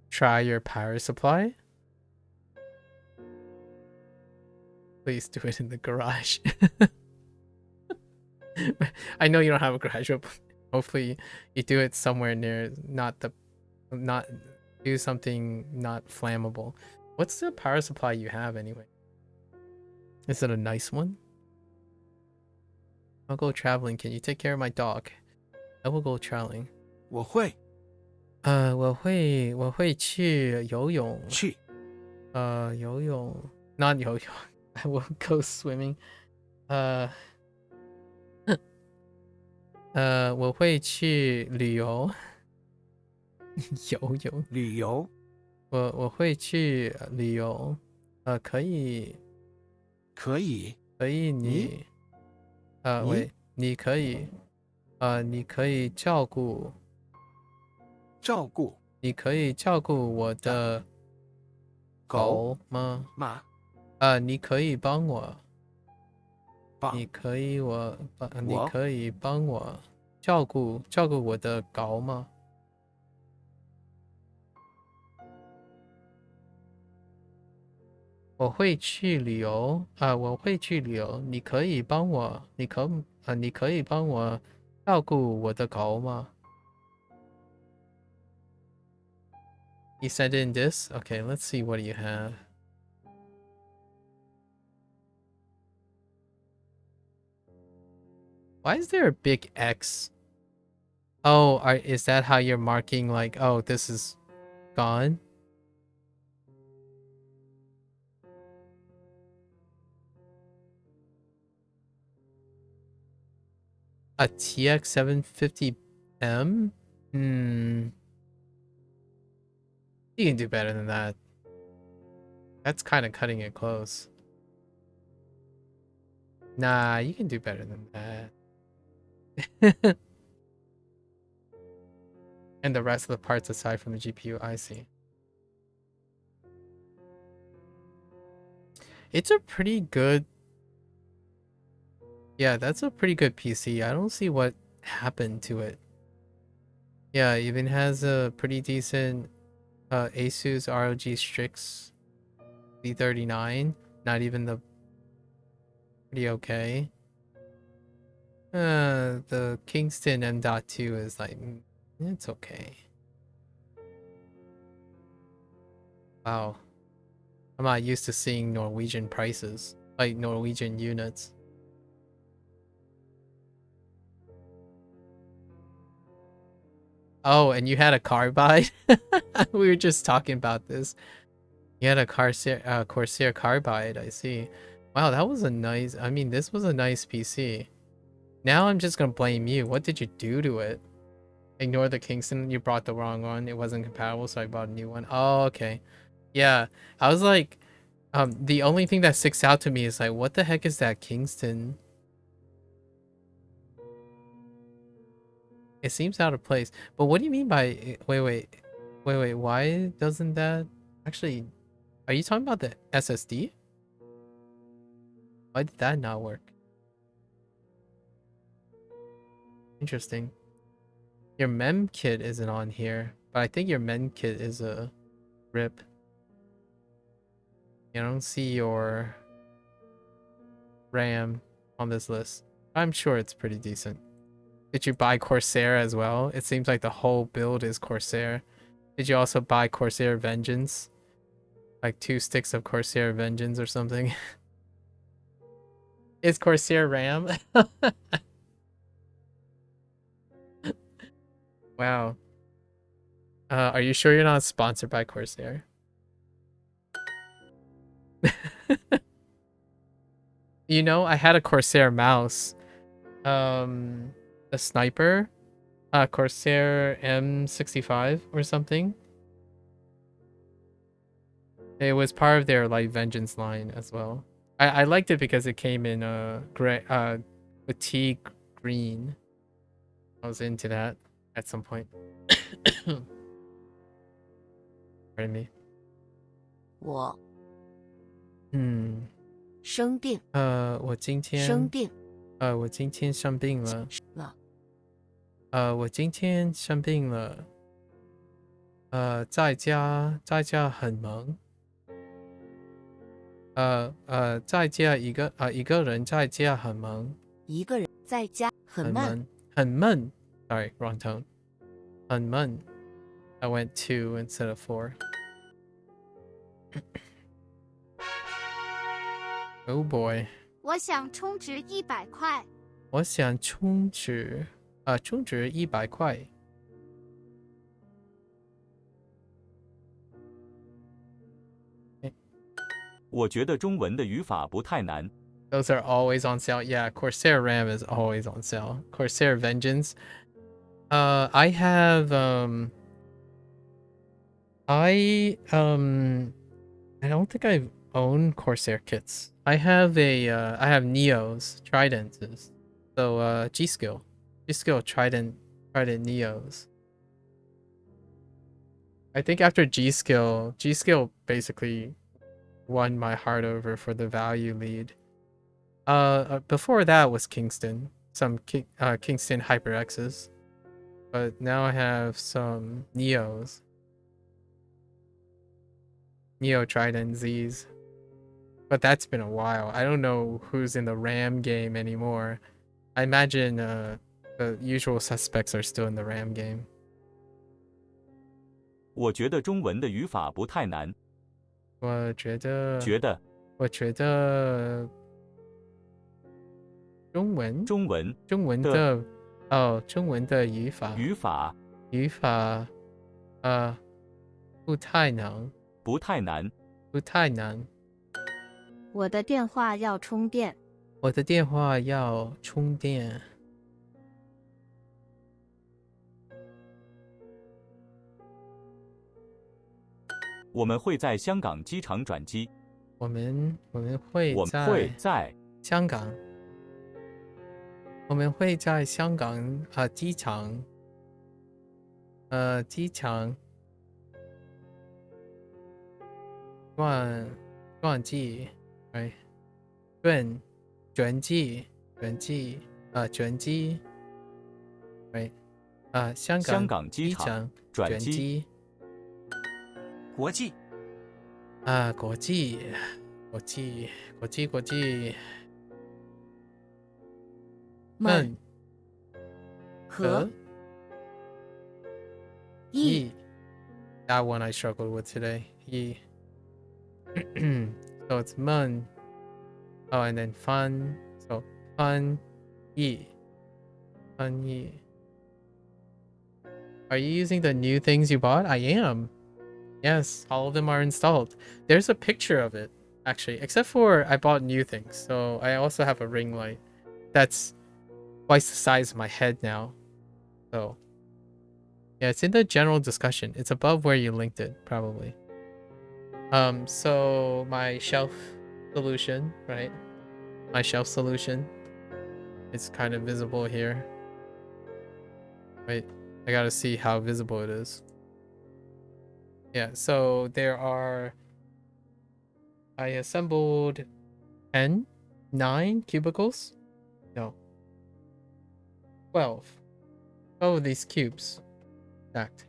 try your power supply? Please do it in the garage. I know you don't have a garage, but hopefully you do it somewhere near not do something not flammable. What's the power supply you have anyway? Is it a nice one? I'll go traveling. Can you take care of my dog? I will go traveling. 我会。我会去游泳。去。游泳 not 游泳 I will go swimming. 我会去旅游。游泳。旅游。我会去旅游。可以。可以。可以你。喂，你可以。你可以照顾。照顾。你可以照顾我的狗吗？马。你可以帮我。你可以帮我照顾我的狗吗？我会去旅游。我会去旅游。你可以帮我照顾我的狗吗？You sent in this? Okay, let's see what you have. Why is there a big X? Oh, is that how you're marking like, oh, this is gone? A TX 750M? You can do better than that. That's kind of cutting it close. Nah, you can do better than that. And the rest of the parts aside from the GPU, I see. It's a pretty good... Yeah, that's a pretty good PC. I don't see what happened to it. Yeah, it even has a pretty decent Asus ROG Strix Z39. Not even the... Pretty okay. The Kingston M.2 is like... It's okay. Wow. I'm not used to seeing Norwegian prices. Like Norwegian units. Oh, and you had a carbide? We were just talking about this. You had a Corsair carbide, I see. Wow, that was a nice... I mean, this was a nice PC. Now I'm just gonna blame you. What did you do to it? Ignore the Kingston. You brought the wrong one. It wasn't compatible, so I bought a new one. Oh, okay. Yeah, I was like... the only thing that sticks out to me is like, what the heck is that Kingston? It seems out of place. But what do you mean by... Wait. Why doesn't that... Actually, are you talking about the SSD? Why did that not work? Interesting. Your mem kit isn't on here, but I think your mem kit is a RIP. I don't see your RAM on this list. I'm sure it's pretty decent. Did you buy Corsair as well? It seems like the whole build is Corsair. Did you also buy Corsair Vengeance? Like 2 sticks of Corsair Vengeance or something? Is Corsair RAM? Wow. Are you sure you're not sponsored by Corsair? You know, I had a Corsair mouse. A sniper. Corsair M65 or something. It was part of their like Vengeance line as well. I liked it because it came in gray fatigue green. I was into that at some point. Pardon me. 我生病。我今天生病。我今天生病了。我今天生病了。在家很忙。在家一个人在家很忙。一个人在家很闷。很闷。Sorry, wrong tone. 很闷。I went 2 instead of 4. Oh boy. 我想充值100块。我想充值100块。我觉得中文的语法不太难。Those are always on sale. Yeah, Corsair RAM is always on sale. Corsair Vengeance. I have I don't think I own Corsair kits. I have Neos, Tridents. So G-Skill Trident Neos. I think after G-Skill basically won my heart over for the value lead. Before that was Kingston, some Kingston HyperX's, but now I have some Neos, Neo Trident Z's, but that's been a while. I don't know who's in the RAM game anymore. I imagine the usual suspects are still in the RAM game. 我觉得中文的语法不太难。我觉得中文的语法不太难。我的电话要充电。我们会在香港机场转机。我们会在香港。我们会在香港机场转机，哎，转机，哎，香港机场转机。国际。国际。闷和E. That one I struggled with today. E. So it's mun. Oh, and then fun. So fun E. Fun E. Are you using the new things you bought? I am. Yes, all of them are installed. There's a picture of it, actually, except for I bought new things. So I also have a ring light that's twice the size of my head now. So yeah, it's in the general discussion. It's above where you linked it, probably. So my shelf solution, right? My shelf solution. It's kind of visible here. Wait, I gotta see how visible it is. Yeah, so there are, I assembled 9 cubicles? No. 12 of these cubes stacked.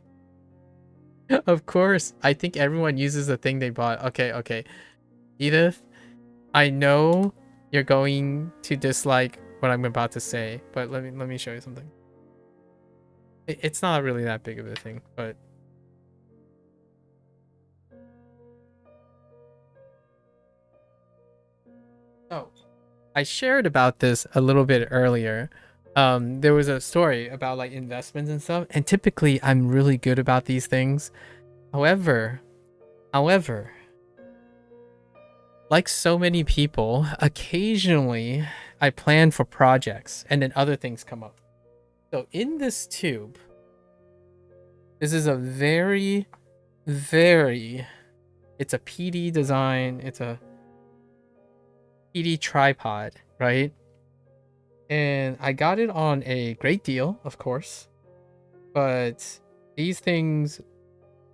Of course, I think everyone uses the thing they bought. Okay. Edith, I know you're going to dislike what I'm about to say, but let me show you something. It's not really that big of a thing, but I shared about this a little bit earlier, there was a story about like investments and stuff, and typically I'm really good about these things. However, like so many people, occasionally I plan for projects and then other things come up. So in this tube, this is a very, it's a PD design, it's a PD tripod, right? And I got it on a great deal, of course, but these things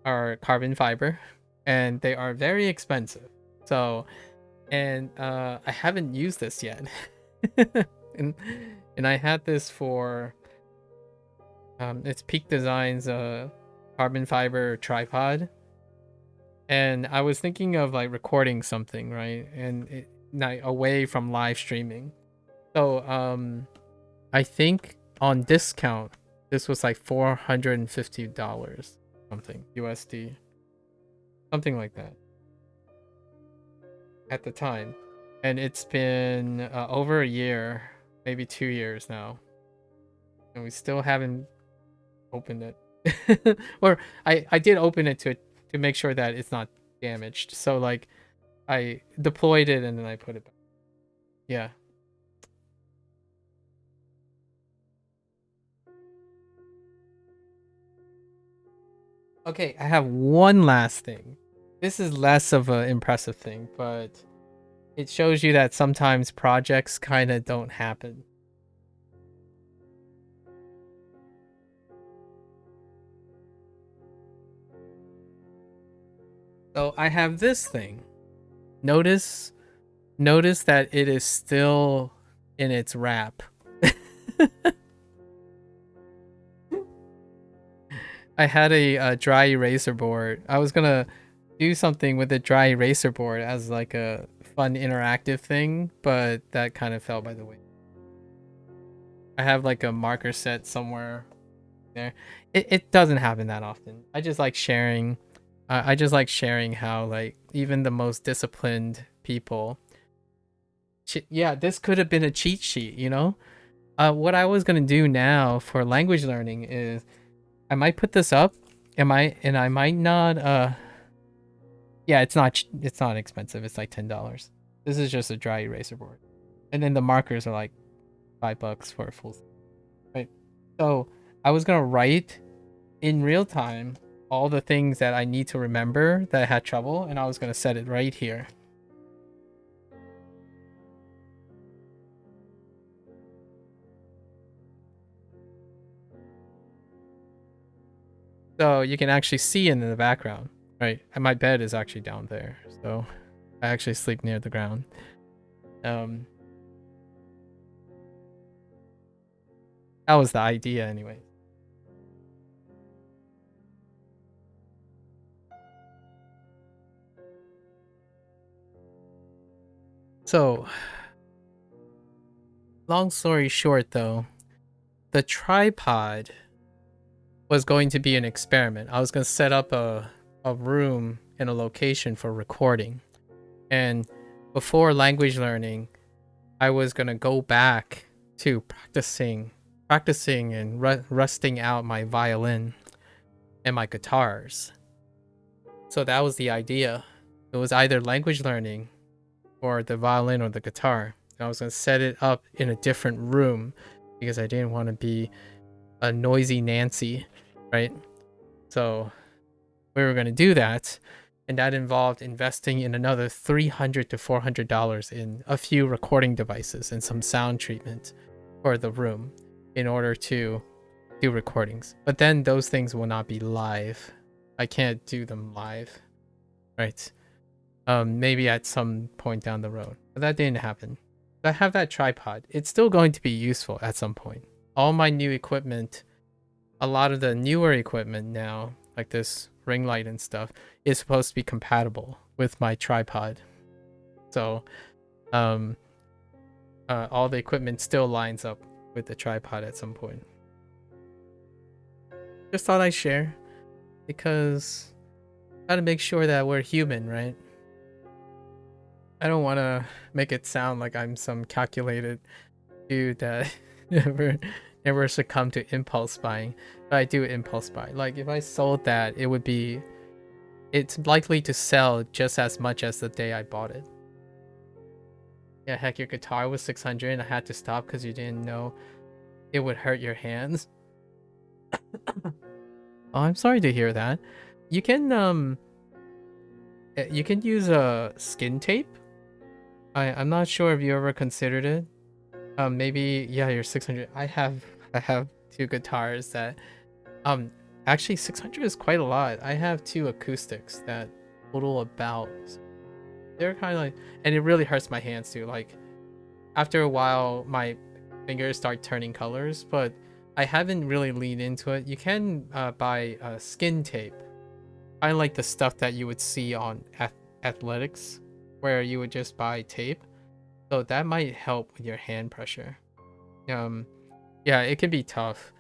are carbon fiber and they are very expensive. So, and I haven't used this yet. and I had this for it's Peak Designs carbon fiber tripod, and I was thinking of like recording something, right, and away from live streaming. So I think on discount this was like $450 something USD, something like that at the time, and it's been over a year, maybe 2 years now, and we still haven't opened it. Or I did open it to make sure that it's not damaged, so like I deployed it and then I put it back. Yeah. Okay, I have one last thing. This is less of an impressive thing, but it shows you that sometimes projects kind of don't happen. So I have this thing. Notice that it is still in its wrap. I had a dry eraser board. I was gonna do something with a dry eraser board as like a fun interactive thing, but that kind of fell by the way. I have like a marker set somewhere there. It doesn't happen that often. I just like sharing. I just like sharing how like even the most disciplined people. Yeah, this could have been a cheat sheet, you know? What I was gonna do now for language learning is I might put this up. I might not yeah, it's not expensive. It's like $10. This is just a dry eraser board. And then the markers are like $5 for a full set, right? So I was gonna write in real time all the things that I need to remember that I had trouble, and I was gonna set it right here. So you can actually see in the background, right? And my bed is actually down there, so I actually sleep near the ground. That was the idea anyway. So, long story short though, the tripod was going to be an experiment. I was going to set up a room in a location for recording. And before language learning, I was going to go back to practicing and rusting out my violin and my guitars. So that was the idea. It was either language learning or the violin or the guitar. And I was going to set it up in a different room because I didn't want to be a noisy Nancy, right? So we were going to do that, and that involved investing in another $300 to $400 in a few recording devices and some sound treatment for the room in order to do recordings. But then those things will not be live. I can't do them live, right? Maybe at some point down the road, but that didn't happen. I have that tripod. It's still going to be useful at some point. All my new equipment, a lot of the newer equipment now, like this ring light and stuff, is supposed to be compatible with my tripod. So all the equipment still lines up with the tripod at some point. Just thought I'd share, because gotta make sure that we're human, right? I don't want to make it sound like I'm some calculated dude that never succumb to impulse buying, but I do impulse buy. Like if I sold that, it's likely to sell just as much as the day I bought it. Yeah, heck, your guitar was 600 and I had to stop because you didn't know it would hurt your hands. Oh, I'm sorry to hear that. You can use a skin tape. I'm not sure if you ever considered it. Maybe yeah, you're 600. I have 2 guitars that actually 600 is quite a lot. I have 2 acoustics that total about, they're kind of like, and it really hurts my hands too. Like after a while my fingers start turning colors, but I haven't really leaned into it. You can buy skin tape. I like the stuff that you would see on athletics where you would just buy tape. So that might help with your hand pressure. Yeah, it can be tough.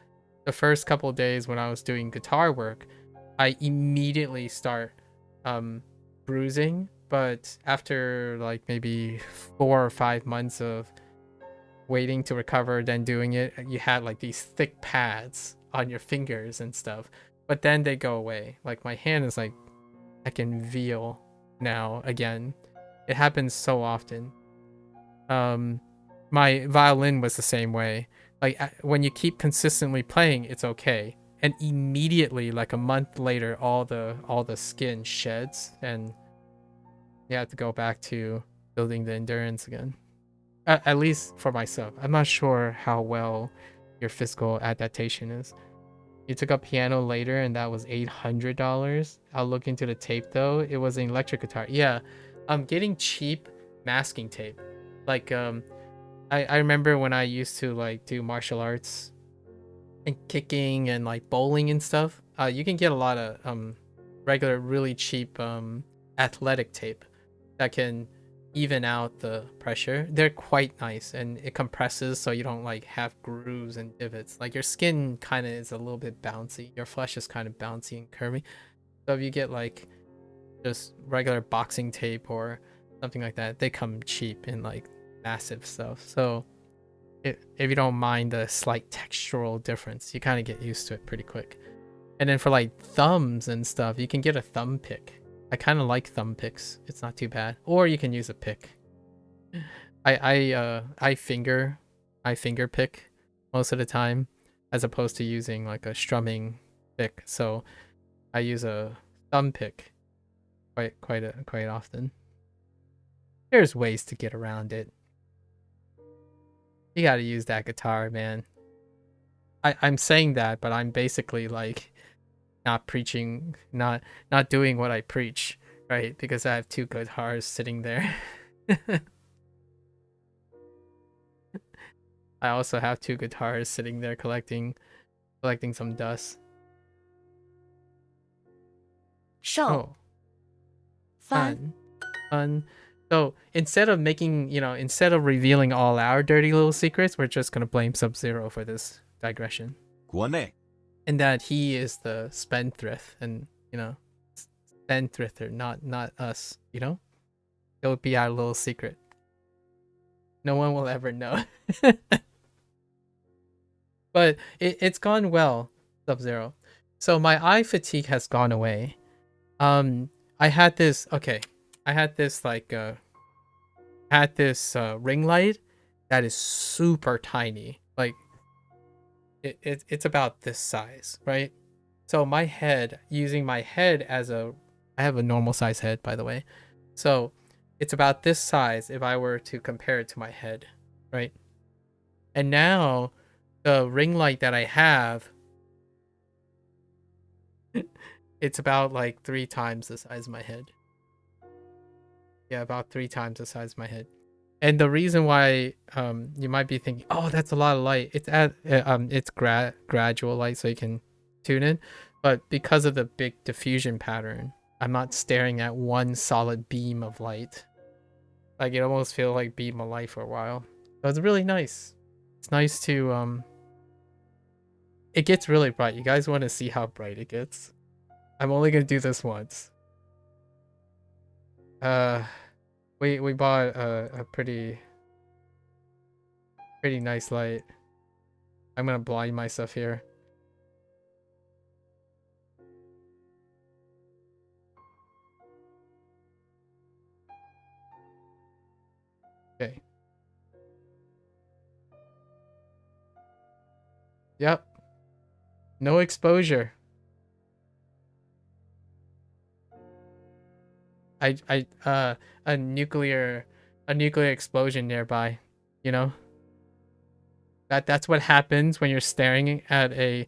The first couple of days when I was doing guitar work, I immediately start bruising, but after like maybe 4 or 5 months of waiting to recover, then doing it, you had like these thick pads on your fingers and stuff, but then they go away. Like my hand is like, I can feel now again. It happens so often. My violin was the same way. Like when you keep consistently playing, it's okay, and immediately like a month later all the skin sheds and you have to go back to building the endurance again. At least for myself. I'm not sure how well your physical adaptation is. You took up piano later and that was $800. I'll look into the tape though. It was an electric guitar. Yeah, I'm getting cheap masking tape. Like I remember when I used to like do martial arts and kicking and like bowling and stuff. You can get a lot of regular really cheap athletic tape that can even out the pressure. They're quite nice and it compresses so you don't like have grooves and divots. Like your skin kind of is a little bit bouncy. Your flesh is kind of bouncy and curvy. So if you get like just regular boxing tape or something like that, they come cheap in like massive stuff. So if you don't mind the slight textural difference, you kind of get used to it pretty quick. And then for like thumbs and stuff, you can get a thumb pick. I kind of like thumb picks. It's not too bad. Or you can use a pick. I finger pick most of the time, as opposed to using like a strumming pick. So I use a thumb pick quite often. There's ways to get around it. You gotta use that guitar, man. I'm saying that, but I'm basically like not preaching, not doing what I preach, right? Because I have 2 guitars sitting there. I also have 2 guitars sitting there collecting some dust. Show. Fun. So instead of revealing all our dirty little secrets, we're just gonna blame Sub-Zero for this digression. 国内 And that he is the spendthrift, and spendthrifter, not us. It would be our little secret. No one will ever know. But it's gone well, Sub-Zero. So my eye fatigue has gone away. I had this ring light that is super tiny. Like it's about this size, right? So my head, using my head I have a normal size head, by the way. So it's about this size if I were to compare it to my head, right? And now the ring light that I have, it's about like 3 times the size of my head. Yeah, about 3 times the size of my head. And the reason why you might be thinking, oh, that's a lot of light. It's gradual light, so you can tune in. But because of the big diffusion pattern, I'm not staring at one solid beam of light. Like it almost feels like beam of light for a while. So it's really nice. It's nice to it gets really bright. You guys want to see how bright it gets? I'm only gonna do this once. We bought a pretty nice light. I'm gonna blind myself here. Okay. Yep. No exposure. A nuclear explosion nearby, you know? That's what happens when you're staring at an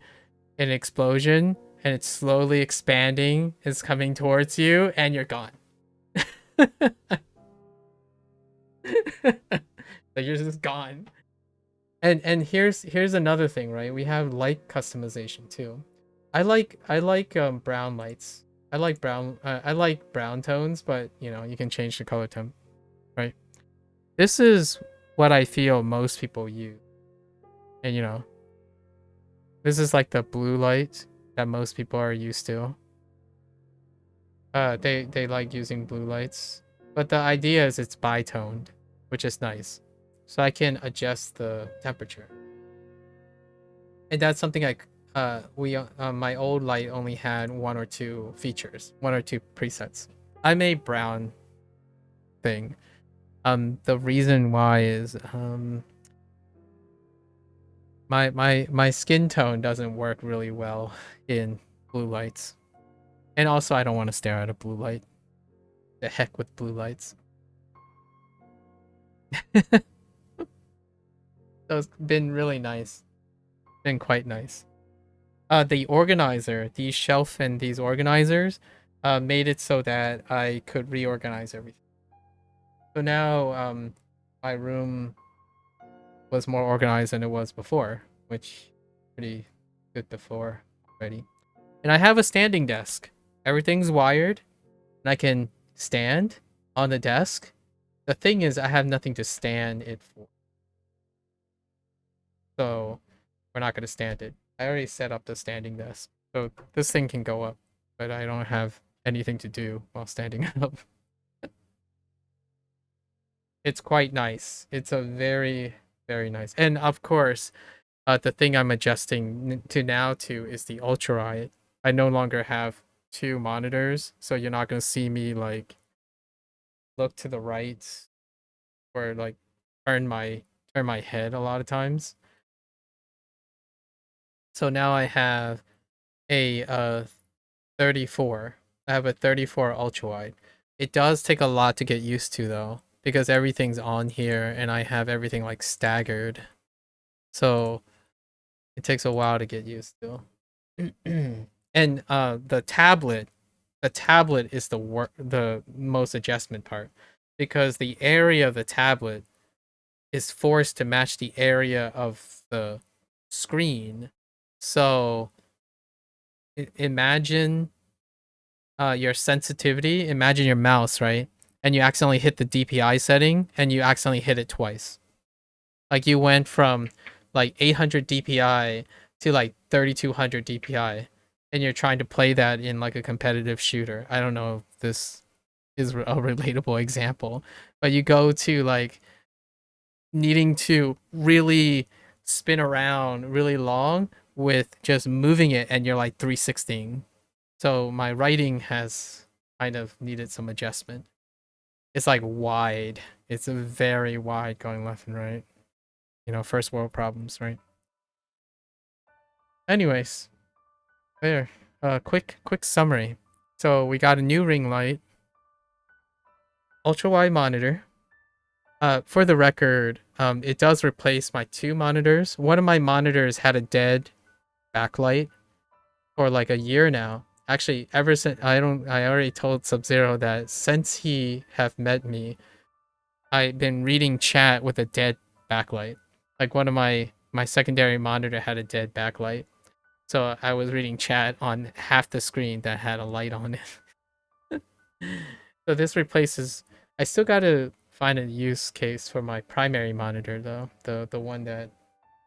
explosion and it's slowly expanding, it's coming towards you, and you're gone. So you're just gone. And here's another thing, right? We have light customization too. I like brown lights. I like brown tones, but you know, you can change the color tone, right? This is what I feel most people use. And you know, this is like the blue light that most people are used to. They like using blue lights. But the idea is it's bitoned, which is nice. So I can adjust the temperature. And that's something my old light only had 1 or 2 features, 1 or 2 presets. I made brown thing. The reason why is my skin tone doesn't work really well in blue lights. And also I don't want to stare at a blue light. The heck with blue lights. So it's been really nice. Been quite nice. The organizer, the shelf and these organizers made it so that I could reorganize everything. So now my room was more organized than it was before, which pretty good before already. And I have a standing desk. Everything's wired, and I can stand on the desk. The thing is, I have nothing to stand it for. So we're not going to stand it. I already set up the standing desk. So this thing can go up, but I don't have anything to do while standing up. It's quite nice. It's a very, very nice. And of course, the thing I'm adjusting to now to is the ultra wide. I no longer have 2 monitors, so you're not going to see me like look to the right or like turn my head a lot of times. So now I have a 34. I have a 34 ultra wide. It does take a lot to get used to though, because everything's on here and I have everything like staggered. So it takes a while to get used to. And the tablet is the most adjustment part, because the area of the tablet is forced to match the area of the screen. So imagine your sensitivity, imagine your mouse, right? And you accidentally hit the DPI setting and you accidentally hit it twice. Like you went from like 800 DPI to like 3200 DPI, and you're trying to play that in like a competitive shooter. I don't know if this is a relatable example, but you go to like needing to really spin around really long with just moving it, and you're like 360. So my writing has kind of needed some adjustment. It's like wide. It's a very wide going left and right. You know, first world problems, right? Anyways, there. Quick summary. So we got a new ring light, ultra wide monitor. For the record, it does replace my 2 monitors. One of my monitors had a dead backlight for like a year now. Actually, ever since I already told Sub-Zero that since he have met me, I've been reading chat with a dead backlight. Like one of my secondary monitor had a dead backlight. So I was reading chat on half the screen that had a light on it. So this replaces, I still gotta find a use case for my primary monitor though. The one that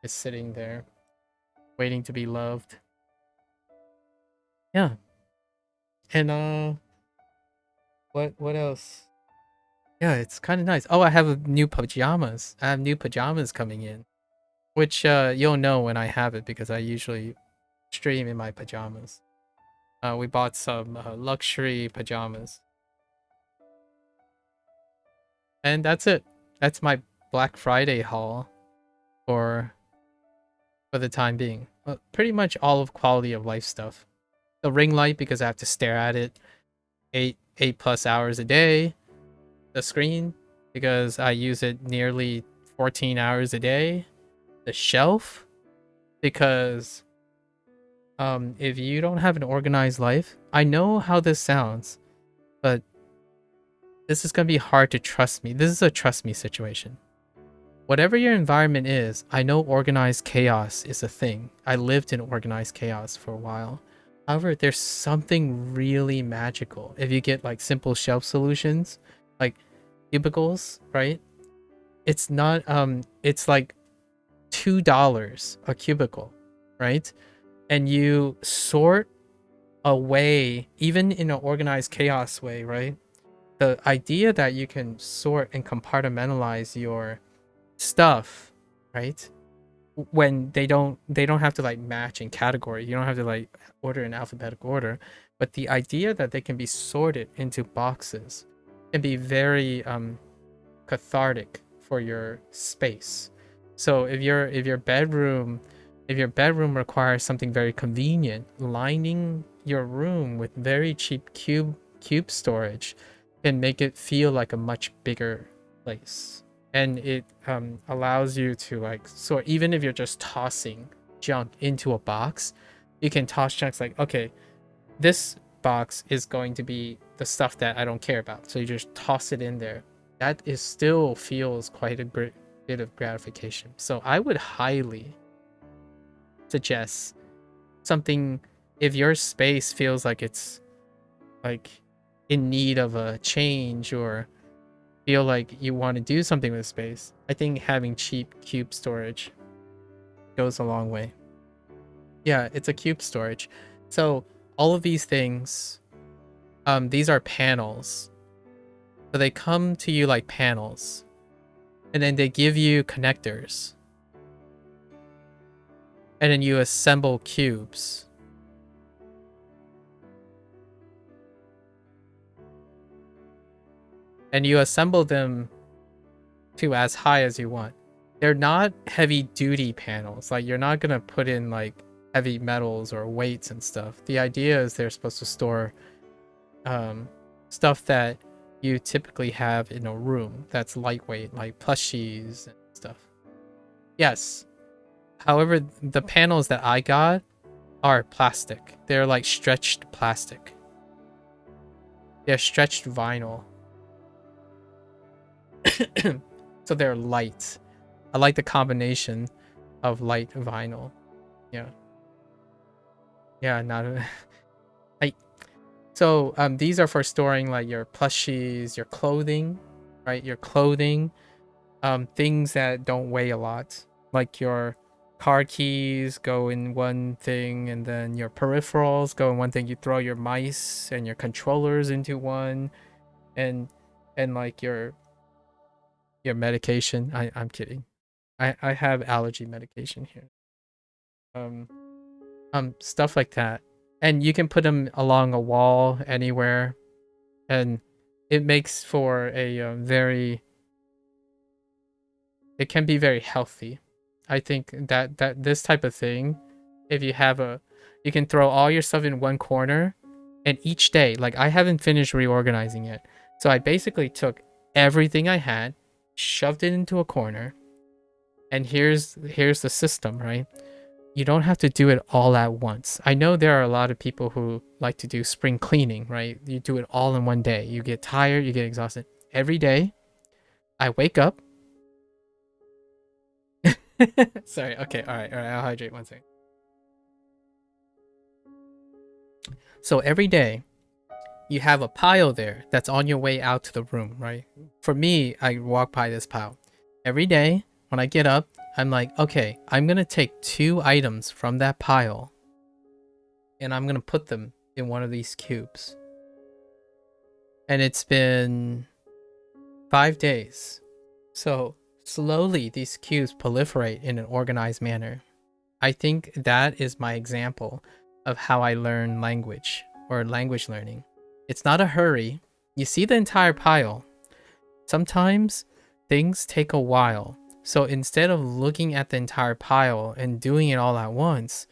is sitting there waiting to be loved. Yeah. And what else? Yeah, it's kind of nice. Oh, I have new pajamas. I have new pajamas coming in. which you'll know when I have it because I usually stream in my pajamas. We bought some luxury pajamas. And that's it. That's my Black Friday haul for the time being. Pretty much all of quality of life stuff. The ring light because I have to stare at it 8+ hours a day. The screen because I use it nearly 14 hours a day. The shelf because if you don't have an organized life, I know how this sounds, but this is going to be hard to trust me. This is a trust me situation. Whatever your environment is, I know organized chaos is a thing. I lived in organized chaos for a while. However, there's something really magical if you get like simple shelf solutions, like cubicles, right? It's not it's like $2 a cubicle, right? And you sort away, even in an organized chaos way, right? The idea that you can sort and compartmentalize your stuff, right? When they don't have to like match in category, you don't have to like order in alphabetical order, but the idea that they can be sorted into boxes can be very cathartic for your space. So if your bedroom requires something very convenient, lining your room with very cheap cube storage can make it feel like a much bigger place. And it allows you to like sort, even if you're just tossing junk into a box, you can toss chunks like, okay, this box is going to be the stuff that I don't care about. So you just toss it in there. That is still feels quite a bit of gratification. So I would highly suggest something, if your space feels like it's like in need of a change or feel like you want to do something with space, I think having cheap cube storage goes a long way. Yeah, it's a cube storage. So all of these things, these are panels. So they come to you like panels, and then they give you connectors, and then you assemble cubes. And you assemble them to as high as you want. They're not heavy duty panels. Like you're not gonna put in like heavy metals or weights and stuff. The idea is they're supposed to store stuff that you typically have in a room that's lightweight, like plushies and stuff. Yes. However, the panels that I got are plastic. They're like stretched plastic. They're stretched vinyl. So they're light. I like the combination of light vinyl. Yeah. Yeah, not so these are for storing like your plushies, your clothing, right? Your clothing, things that don't weigh a lot, like your car keys go in one thing, and then your peripherals go in one thing. You throw your mice and your controllers into one, and like your medication. I'm kidding. I have allergy medication here. Stuff like that. And you can put them along a wall anywhere, and it makes for a it can be very healthy. I think that this type of thing, if you have you can throw all your stuff in one corner, and each day, like I haven't finished reorganizing it. So I basically took everything I had, shoved it into a corner, and here's the system, right? You don't have to do it all at once. I know there are a lot of people who like to do spring cleaning, right? You do it all in one day. You get tired, you get exhausted. Every day, I wake up. Sorry, okay, all right, I'll hydrate 1 second. So every day, you have a pile there that's on your way out to the room, right? For me, I walk by this pile. Every day, when I get up, I'm like, okay, I'm going to take 2 items from that pile, and I'm going to put them in one of these cubes. And it's been 5 days. So slowly these cubes proliferate in an organized manner. I think that is my example of how I learn language or language learning. It's not a hurry. You see the entire pile. Sometimes things take a while. So instead of looking at the entire pile and doing it all at once,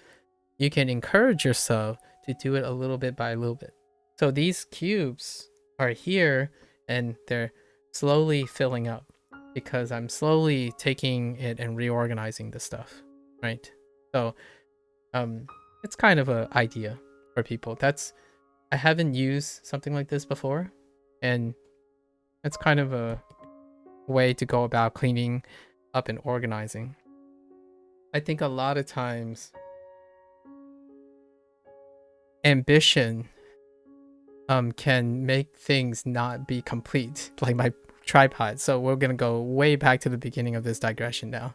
you can encourage yourself to do it a little bit by a little bit. So these cubes are here and they're slowly filling up because I'm slowly taking it and reorganizing the stuff, right? So it's kind of an idea for people. I haven't used something like this before, and it's kind of a way to go about cleaning up and organizing. I think a lot of times ambition can make things not be complete, like my tripod. So we're gonna go way back to the beginning of this digression now.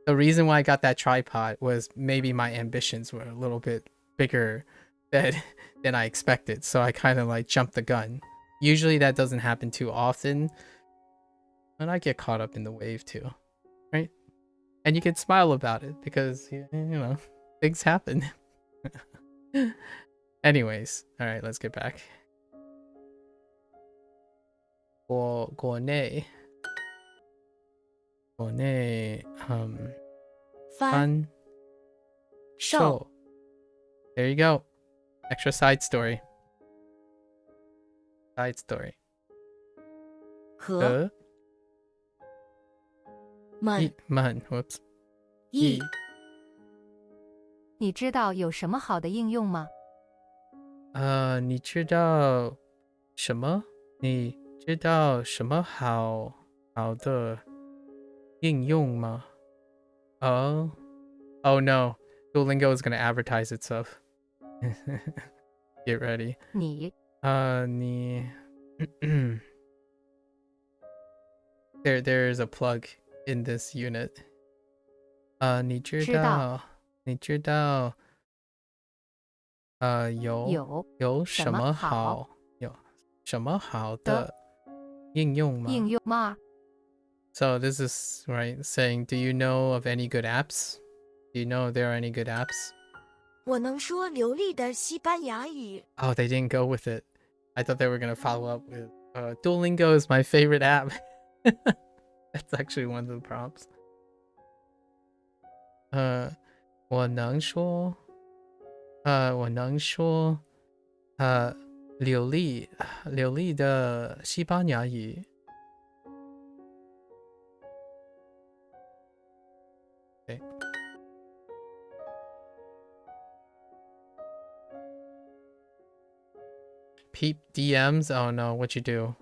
The reason why I got that tripod was maybe my ambitions were a little bit bigger than I expected, so I kind of like jumped the gun. Usually that doesn't happen too often, and I get caught up in the wave too, right? And you can smile about it because you know things happen. Anyways, all right, let's get back. 国内翻售 There you go. Extra side story. Side story. 和慢 whoops. 意你知道有什么好的应用吗？你知道什么？你知道什么好的应用吗？ Oh no. Duolingo is going to advertise itself. Get ready. 你 There's a plug in this unit. 你知道有什么好的应用吗？ So this is right saying, do you know of any good apps? Do you know if there are any good apps? 我能说流利的西班牙语。 Oh, they didn't go with it. I thought they were going to follow up with Duolingo is my favorite app. That's actually one of the prompts. 我能说流利的西班牙语。 Okay. Peep DMs? Oh no, what'd you do?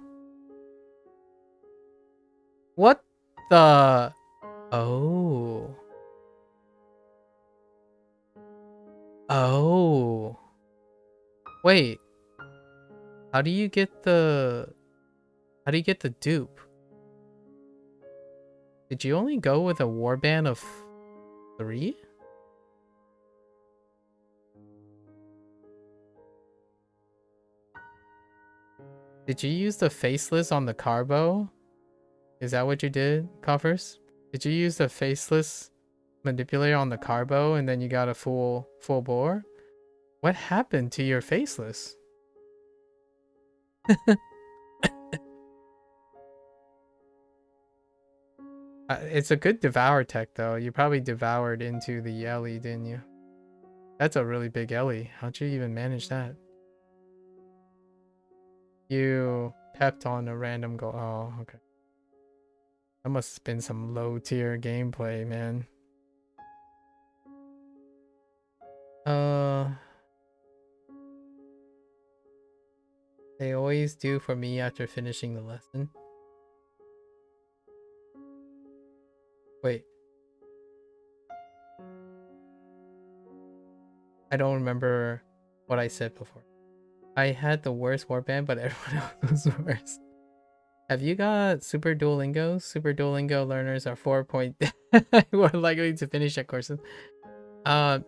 What the? Oh. Wait. How do you get the dupe? Did you only go with a warband of 3? Did you use the faceless on the carbo? Is that what you did, Coffers? Did you use the faceless manipulator on the carbo and then you got a full bore? What happened to your faceless? It's a good devour tech though. You probably devoured into the Ellie, didn't you? That's a really big Ellie. How'd you even manage that? You pepped on a random goal. Oh, okay. That must have been some low tier gameplay, man. They always do for me after finishing the lesson. Wait. I don't remember what I said before. I had the worst warband, but everyone else was worse. Have you got Super Duolingo? Super Duolingo learners are 4 point more likely to finish at courses. I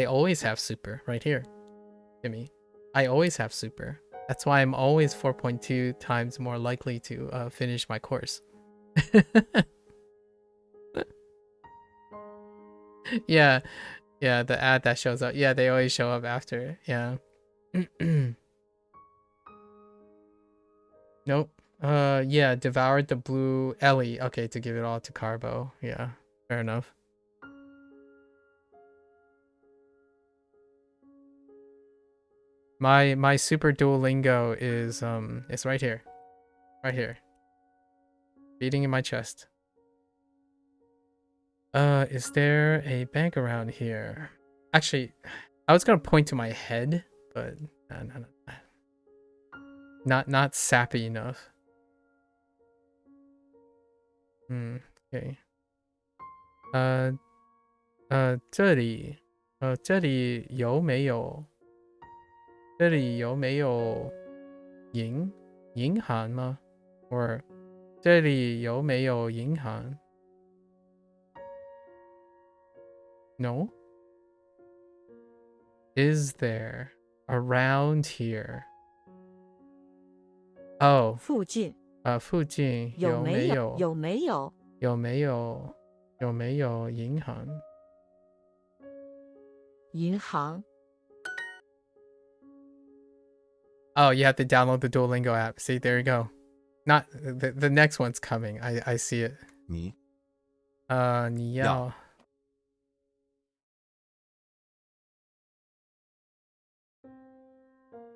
always have Super right here. Jimmy. I always have Super. That's why I'm always 4.2 times more likely to finish my course. Yeah, yeah, the ad that shows up. Yeah, they always show up after. Yeah. Nope. Yeah, devoured the blue Ellie. Okay, to give it all to Carbo. Yeah, fair enough. My super Duolingo is it's right here. Right here. Beating in my chest. Is there a bank around here? Actually, I was gonna point to my head, but no. Not sappy enough. Okay. 这里有没有银行吗？ or 这里有没有银行？ No? Is there around here? Oh. 附近。附近有没有？有没有银行？银行。Oh, you have to download the Duolingo app. See, there you go. Not the next one's coming. I see it. 你你要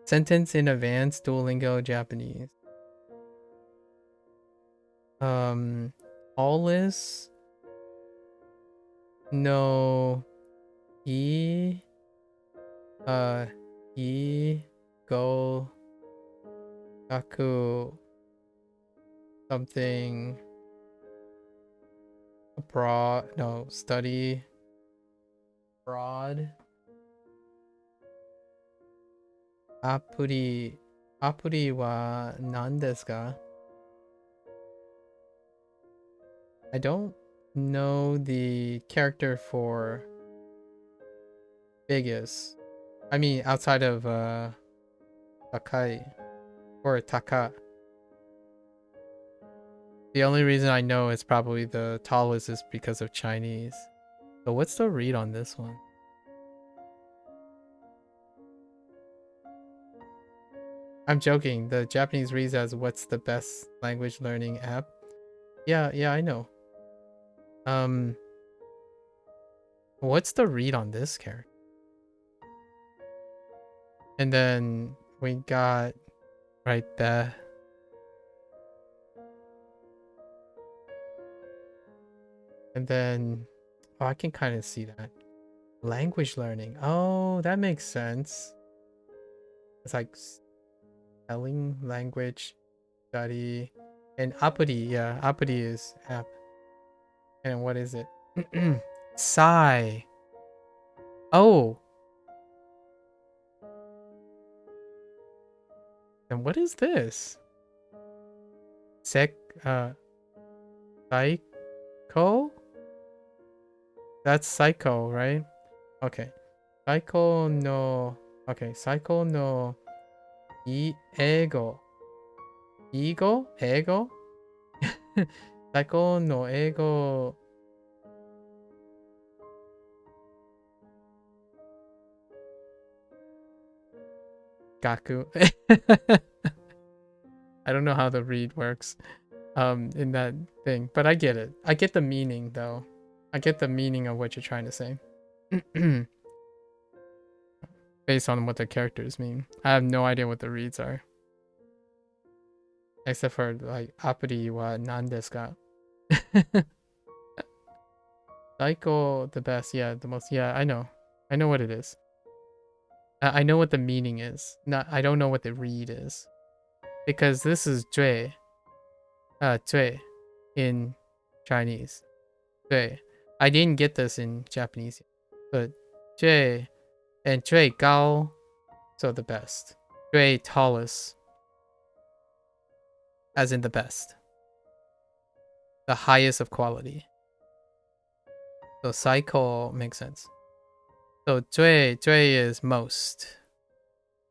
Sentence in advanced Duolingo Japanese. Allis no go gaku something abroad. No, study abroad. Apuri wa nan desu ka? I don't know the character for biggest. I mean, outside of Takai or Taka. The only reason I know it's probably the tallest is because of Chinese. So what's the read on this one? I'm joking. The Japanese reads as what's the best language learning app? Yeah, I know. What's the read on this character? And then we got right there. And then, oh, I can kind of see that. Language learning. Oh, that makes sense. It's like spelling, language, study, and apuri. Yeah, apuri is app. And what is it? Sai. Oh. And what is this? Psycho? That's psycho, right? Okay. Psycho no. Okay, psycho no. Ego. Ego? Ego? Psycho no ego. Gaku. I don't know how the read works in that thing, but I get it. I get the meaning though. I get the meaning of what you're trying to say. Based on what the characters mean. I have no idea what the reads are. Except for like apuri wa nan desu ka? Psycho the best, yeah, the most, yeah, I know. I know what it is. I know what the meaning is. I don't know what the read is. Because this is 最 in Chinese. 最. I didn't get this in Japanese yet. But 最 and 最高, so the best. 最 tallest. As in the best. The highest of quality. So cycle makes sense. So 最 is most.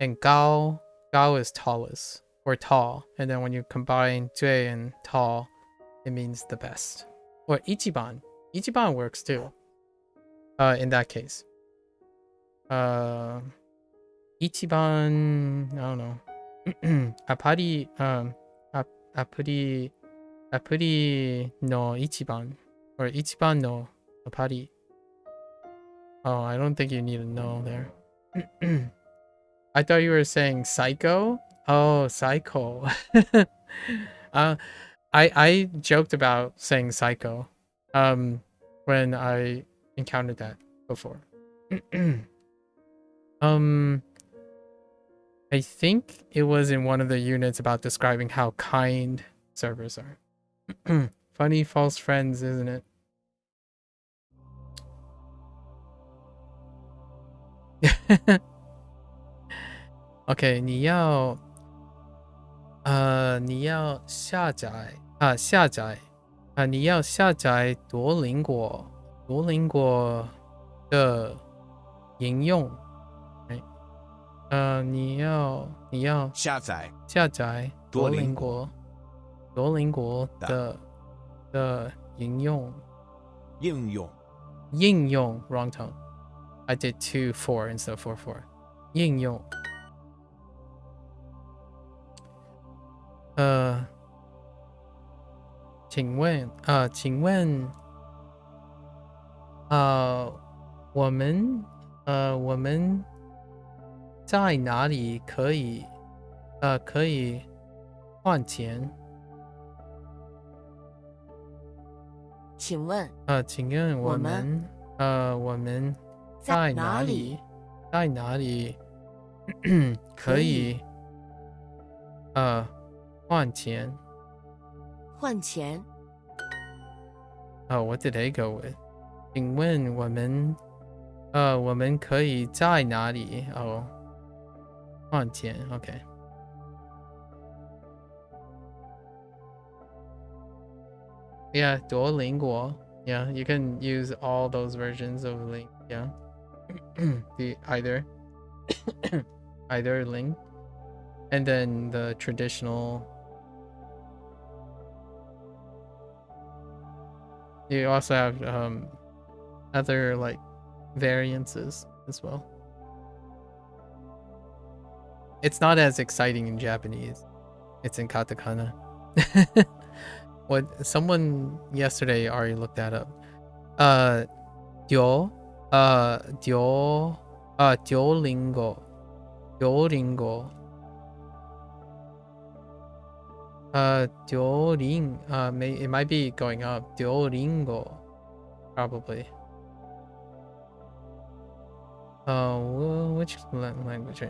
And 高 is tallest. Or tall. And then when you combine 最 and tall, it means the best. Or ichiban. Ichiban works too. In that case. Ichiban, I don't know. Apari no ichiban. Or ichiban no apari. Oh, I don't think you need to know there. I thought you were saying psycho. Oh, psycho. I joked about saying psycho when I encountered that before. I think it was in one of the units about describing how kind servers are. Funny false friends, isn't it? OK， 你要下载你要下载多邻国的应用，你要下载多邻国的应用 wrong tone. I did 2-4 instead of 4-4. 应用。请问我们在哪里可以换钱？请问我们在哪里可以换钱？What did I go with? 请问我们可以在哪里换钱 ？OK. Yeah, Duolingo. Yeah, you can use all those versions of Link. Yeah, the either Link, and then the traditional. You also have other like variances as well. It's not as exciting in Japanese. It's in katakana. What someone yesterday already looked that up. Duolingo. It might be going up. Duolingo, probably. Which language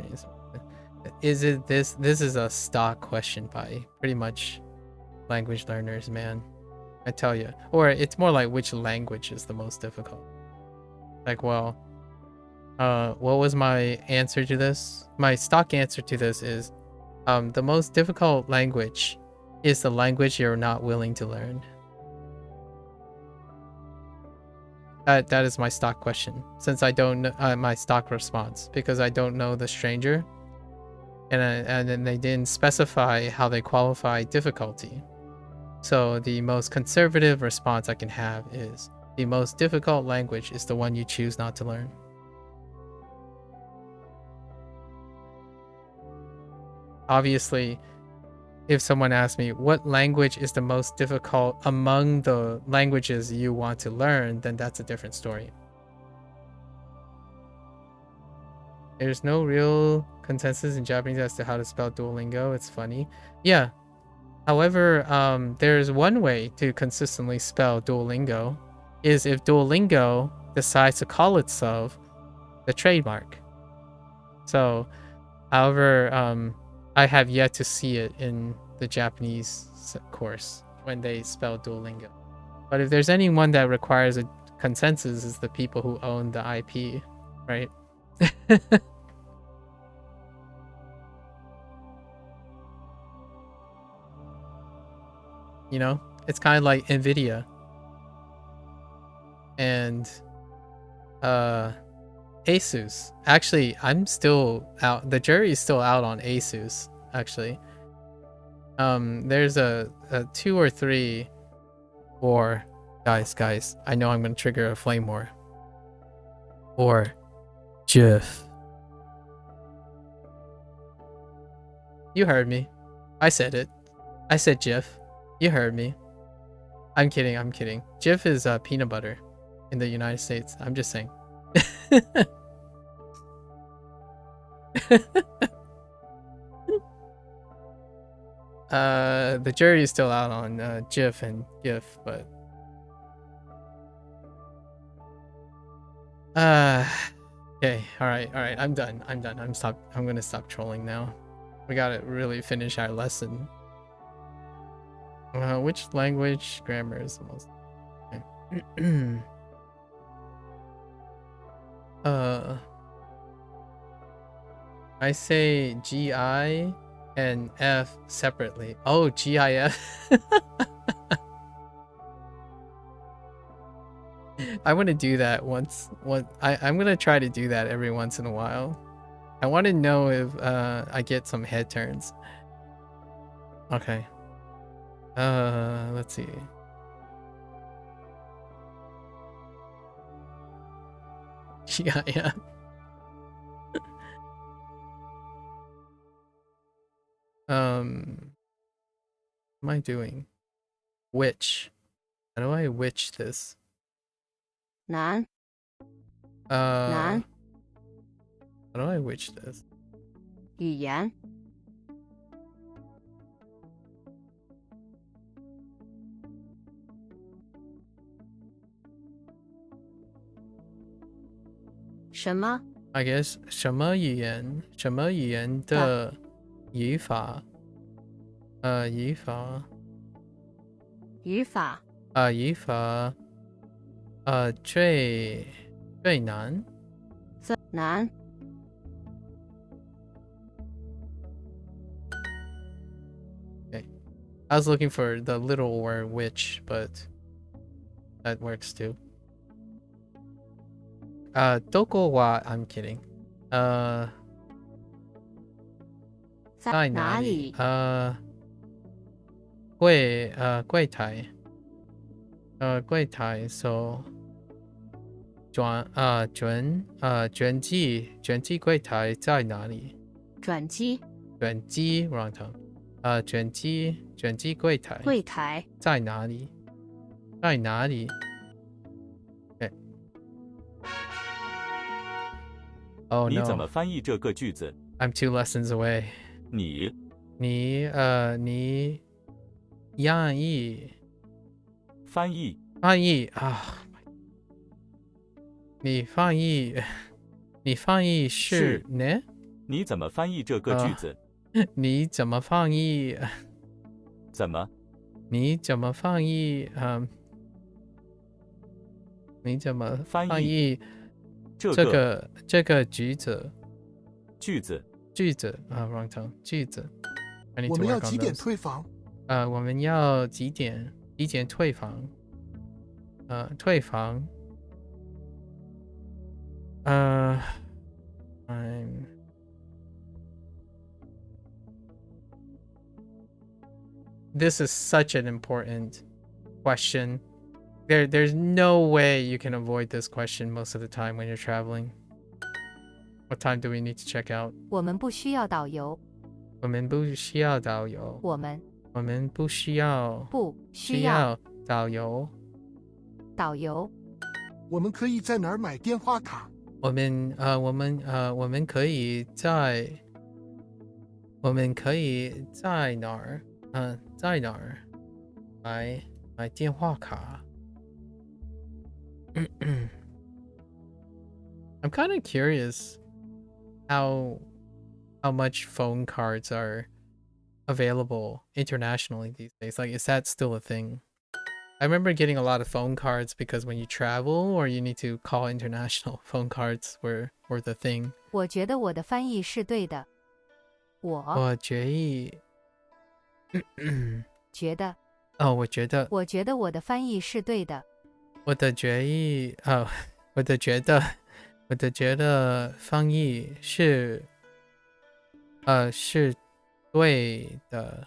is it? This is a stock question by pretty much language learners, man. I tell you. Or it's more like which language is the most difficult. Like, well, what was my answer to this? My stock answer to this is, the most difficult language is the language you're not willing to learn. That is my stock question, since I don't know my stock response, because I don't know the stranger, and then they didn't specify how they qualify difficulty. So the most conservative response I can have is the most difficult language is the one you choose not to learn. Obviously, if someone asks me what language is the most difficult among the languages you want to learn, then that's a different story. There's no real consensus in Japanese as to how to spell Duolingo. It's funny. Yeah. However, there's one way to consistently spell Duolingo is if Duolingo decides to call itself the trademark. So, however, I have yet to see it in the Japanese course when they spell Duolingo. But if there's anyone that requires a consensus, is the people who own the IP, right? You know, it's kind of like Nvidia and Asus. Actually, I'm still out. The jury is still out on Asus, actually. There's a 2 or 3 Or, guys, I know I'm gonna trigger a flame war. Or, GIF. You heard me. I said it. I said GIF. You heard me. I'm kidding. GIF is peanut butter in the United States. I'm just saying. The jury is still out on GIF and GIF, but okay, all right. I'm done. I'm gonna stop trolling now. We gotta really finish our lesson. Which language grammar is the most? I say GI and F separately. Oh, GIF. I want to do that once. I'm gonna try to do that every once in a while. I want to know if I get some head turns. Okay. Let's see. Yeah. What am I doing? Which? How do I which this? 难 How do I which this? 语言 什么 I guess 什么语言的语法语法最难 难 Okay. I was looking for the little word which, but that works too. どこは I'm kidding. 在哪里？柜台。柜台 so 转机柜台在哪里？转机 wrong tongue. 转机柜台在哪里？在哪里？ Okay. Oh 你 no. 怎么翻译这个句子？ I'm 2 lessons away. 你翻译啊！你翻译是呢？你怎么翻译这个句子？你怎么翻译？怎么？你怎么翻译？你怎么翻译这个句子？wrong tongue 句子。我们要几点退房？我们要几点退房？退房。This is such an important question. There's no way you can avoid this question most of the time when you're traveling. What time do we need to check out? 我们不需要导游。我们不需要导游。我们不需要导游。我们可以在哪儿买电话卡？我们可以在哪儿？在哪儿买电话卡？I'm kind of curious how much phone cards are available internationally these days. Like, is that still a thing? I remember getting a lot of phone cards because when you travel or you need to call international, phone cards were the thing. 我觉得我的翻译是对的。我觉得我的翻译是对的。我的觉得翻译是对的。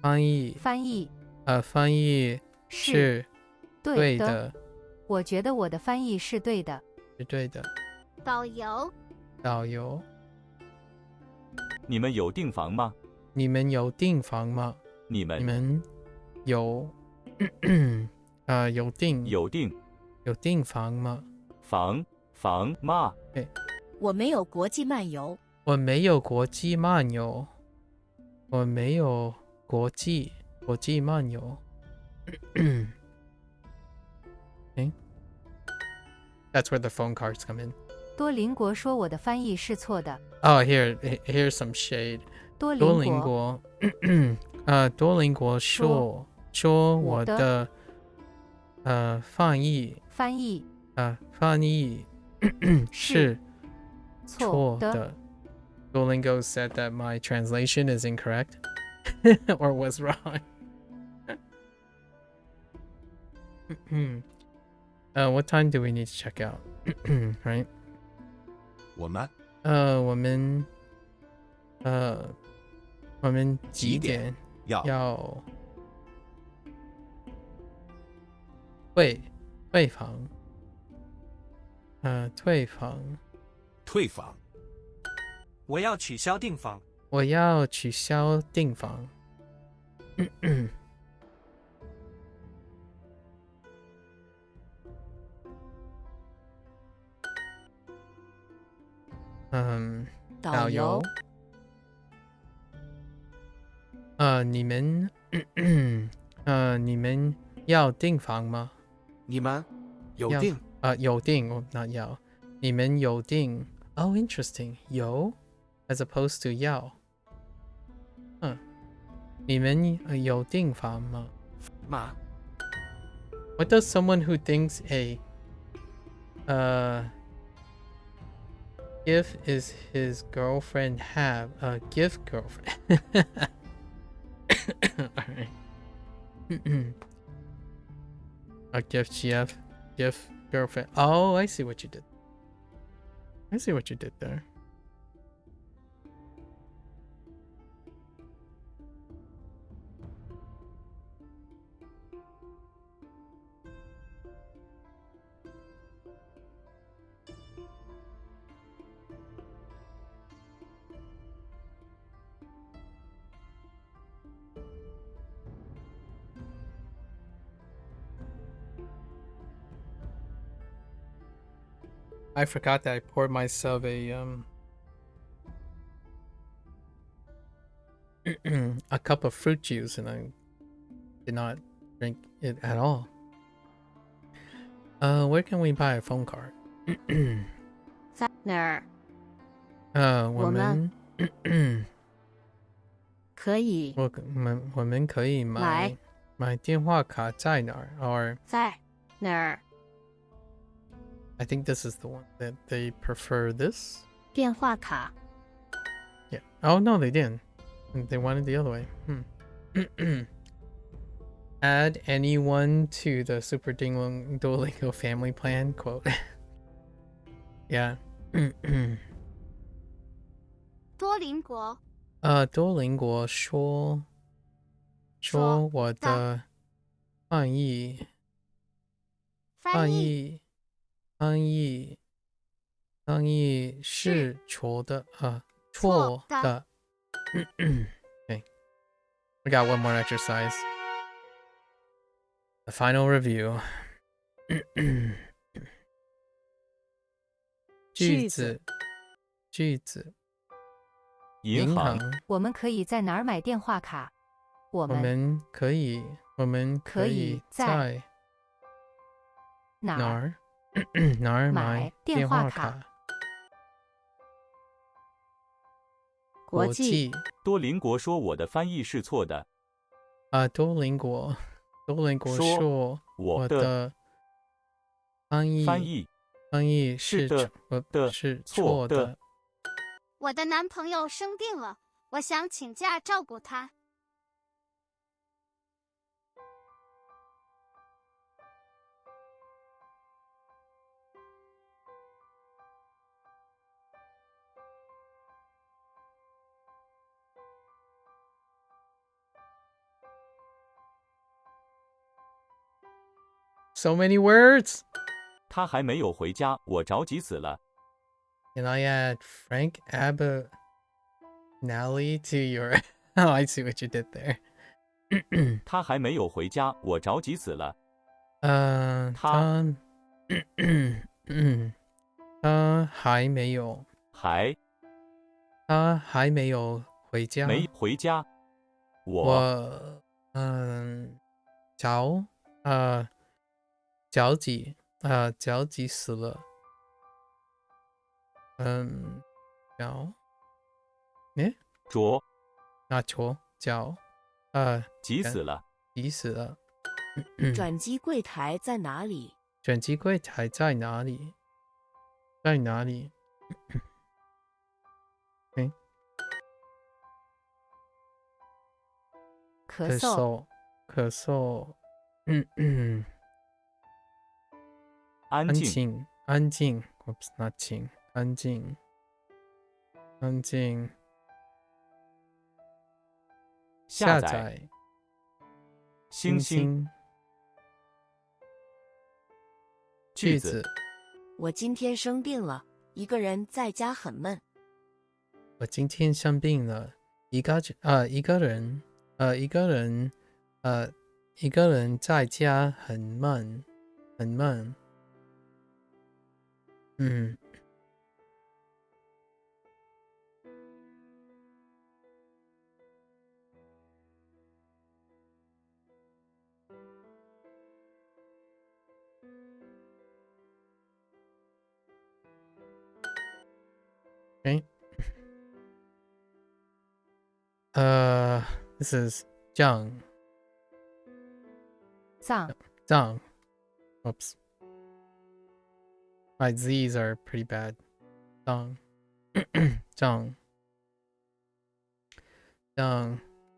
翻译翻译是对的。我觉得我的翻译是对的。是对的。导游。你们有订房吗？你们有订房吗？你们有有订房吗？房吗？对。我没有国际漫游。我没有国际漫游。我没有国际漫游。That's where the phone cards come in. 多邻国说我的翻译是错的。Oh, here's some shade. 多邻国多邻国说我的翻译是错的。Duolingo said that my translation is incorrect or was wrong. What time do we need to check out? Right? 我们我们几点要退房？退房。我要取消订房。我要取消订房。导游。你们要订房吗？你们有订？有订，那要。你们有订 ？Oh, interesting. 有 as opposed to 要。你们有订房吗？吗 What does someone who thinks a gift is his girlfriend have? A gift girlfriend. Alright. A gift girlfriend. Oh, I see what you did. There. I forgot that I poured myself a a cup of fruit juice and I did not drink it at all. Where can we buy a phone card? 在哪儿？我们可以我们可以买电话卡在哪儿 or 在哪儿？ I think this is the one that they prefer this. 电话卡。 Yeah. Oh no, they didn't. They wanted the other way. Add anyone to the Super Duolingo family plan, quote. Yeah. 多邻国。多邻国说我的翻译是错的。Okay. We got one more exercise. The final review. 句子。银行。我们可以在哪儿买电话卡？我们可以在哪儿买电话卡？国际。多邻国说我的翻译是错的。多邻国说我的翻译是错的。我的男朋友生病了，我想请假照顾他。So many words. 他还没有回家，我着急死了。Can I add Frank Abagnale to your... Oh, I see what you did there. 他还没有回家，我着急死了。他还没有回家。没回家。着急死了。急死了。急死了。转机柜台在哪里？转机柜台在哪里？在哪里？咳嗽。安静。安静。Oops, not 静。安静。安静。下载。星星。句子。我今天生病了，一个人在家很闷。我今天生病了，一个人在家很闷。Okay. This is Zhang. Zhang. Oops. My Z's are pretty bad. Zhang. Zhang.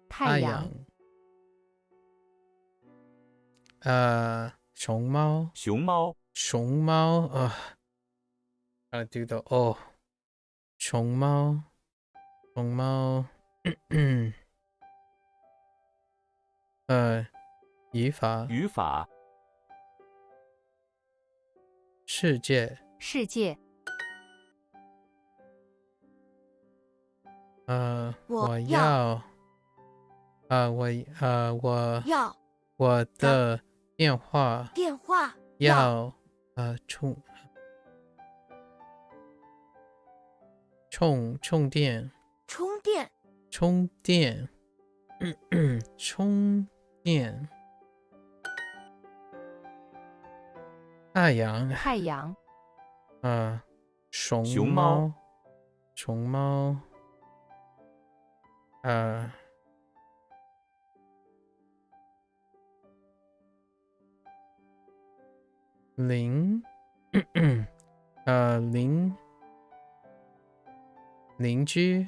太阳。熊猫。Gotta do the熊猫。语法。世界。我要我的电话要充电。太阳。熊猫。邻居。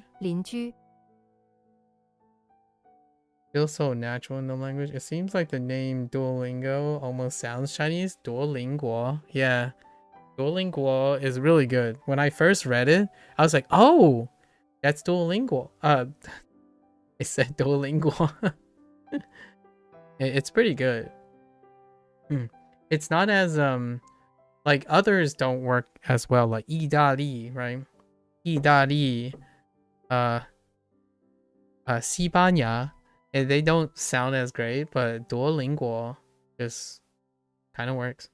Feels so natural in the language. It seems like the name Duolingo almost sounds Chinese. Duolingo. Yeah. Duolingo is really good. When I first read it, I was like, oh, that's Duolingo. I said Duolingo. It's pretty good. It's not as like others don't work as well, like 意大利, right? 意大利 西班牙 and they don't sound as great, but Duolingo just kind of works.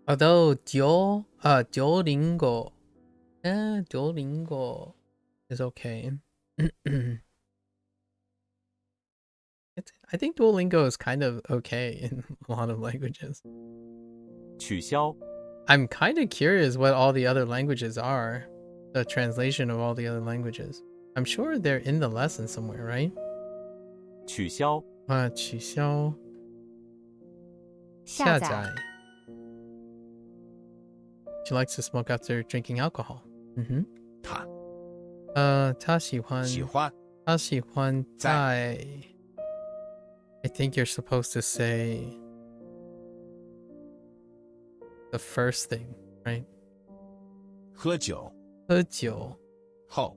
Although Duolingo is okay. I think Duolingo is kind of okay in a lot of languages. 取消。I'm kind of curious what all the other languages are. The translation of all the other languages. I'm sure they're in the lesson somewhere, right? 取消。取消。下载。She likes to smoke after drinking alcohol. 她喜欢在 I think you're supposed to say the first thing, right? 喝酒后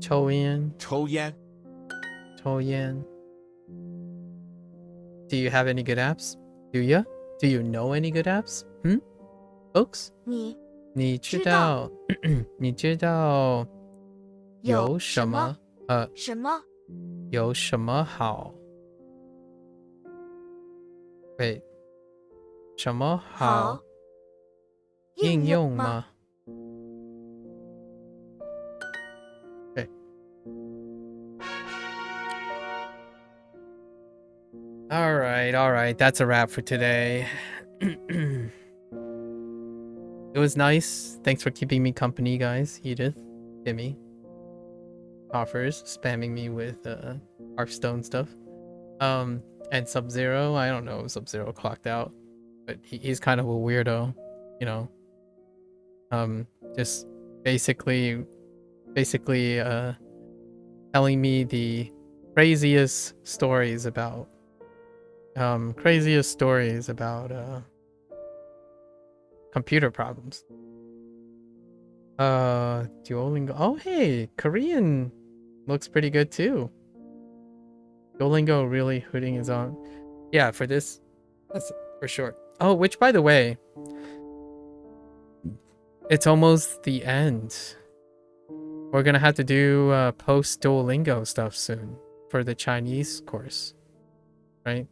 抽烟抽烟抽烟 Do you have any good apps? Do you? Do you know any good apps? Folks? 你知道你知道有什么有什么好 Wait 什么好应用吗 Okay. All right. That's a wrap for today. It was nice. Thanks for keeping me company, guys. Edith, Timmy, offers, spamming me with Hearthstone stuff. And Sub-Zero. I don't know if Sub-Zero clocked out, but he's kind of a weirdo, you know. Just basically telling me the craziest stories about computer problems. Duolingo. Oh hey, Korean looks pretty good too. Duolingo really hooting his own. Yeah, for this, that's for sure. Oh, which by the way, it's almost the end. We're gonna have to do post Duolingo stuff soon for the Chinese course, right?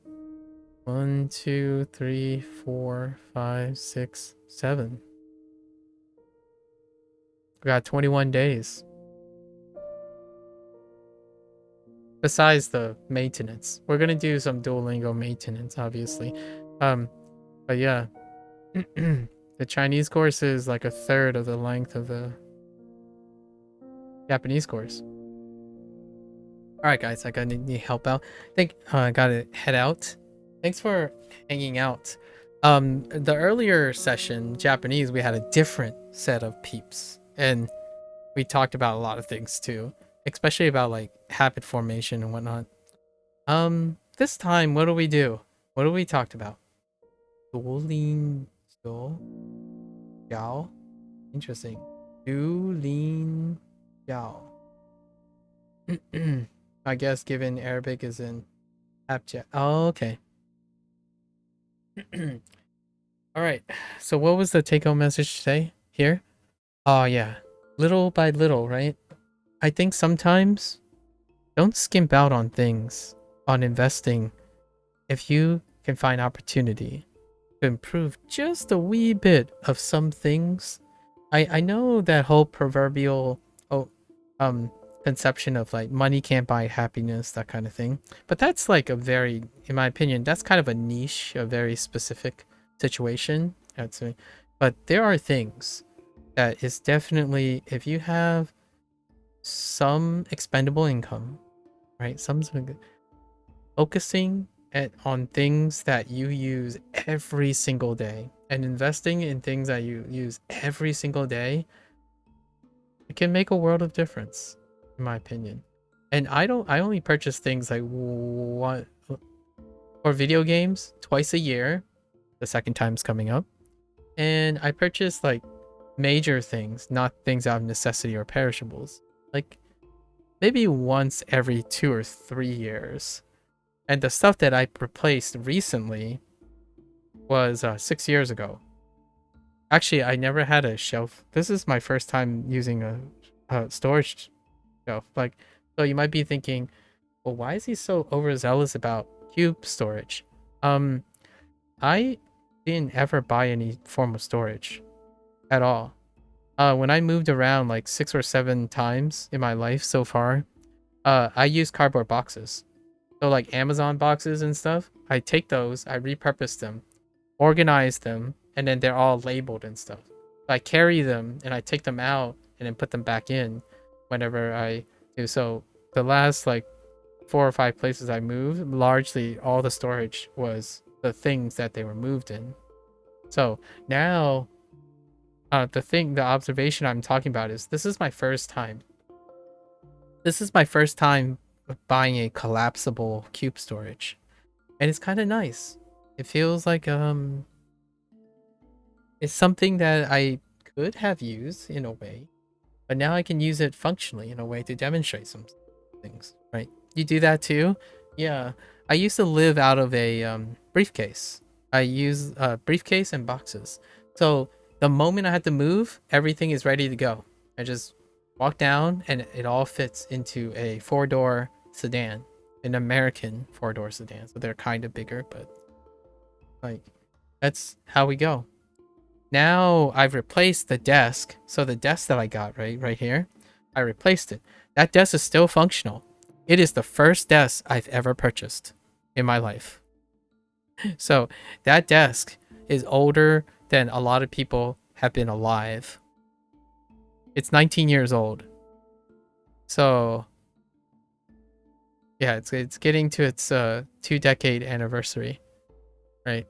1, 2, 3, 4, 5, 6, 7. We got 21 days. Besides the maintenance. We're gonna do some Duolingo maintenance, obviously. But yeah. The Chinese course is like a third of the length of the Japanese course. Alright guys, I gotta need help out. I think I gotta head out. Thanks for hanging out. The earlier session, Japanese, we had a different set of peeps. And we talked about a lot of things too. Especially about like habit formation and whatnot. This time, what do we do? What do we talked about? Duolingo. Yao? Interesting. Duolingo. I guess given Arabic is in Abjad. Oh, okay. Alright. So what was the take-home message today? Here? Oh yeah. Little by little, right? I think sometimes don't skimp out on things, on investing. If you can find opportunity to improve just a wee bit of some things. I know that whole proverbial conception of like money can't buy happiness, that kind of thing. But that's like a very, in my opinion, that's kind of a niche, a very specific situation, I'd say. But there are things that is definitely, if you have some expendable income, right? Some focusing on things that you use every single day and investing in things that you use every single day, it can make a world of difference, in my opinion. And I only purchase things like one or video games twice a year. The second time's coming up. And I purchase like major things, not things out of necessity or perishables. Like maybe once every 2 or 3 years. And the stuff that I replaced recently was 6 years ago. Actually, I never had a shelf. This is my first time using a storage shelf. Like, so you might be thinking, well, why is he so overzealous about cube storage? I didn't ever buy any form of storage at all. When I moved around like 6 or 7 times in my life so far, I use cardboard boxes. So like Amazon boxes and stuff, I take those, I repurpose them, organize them, and then they're all labeled and stuff. I carry them and I take them out and then put them back in whenever I do. So the last like 4 or 5 places I moved, largely all the storage was the things that they were moved in. So now the observation I'm talking about is this is my first time. This is my first time buying a collapsible cube storage. And it's kind of nice. It feels like it's something that I could have used in a way, but now I can use it functionally in a way to demonstrate some things, right? You do that too? Yeah. I used to live out of a briefcase. I use briefcase and boxes. So the moment I had to move, everything is ready to go. I just walk down and it all fits into a 4-door sedan, an American 4-door sedan. So they're kind of bigger, but like that's how we go. Now I've replaced the desk. So the desk that I got right here, I replaced it. That desk is still functional. It is the first desk I've ever purchased in my life. So that desk is older than a lot of people have been alive. It's 19 years old. So yeah, it's getting to its 2-decade anniversary, right?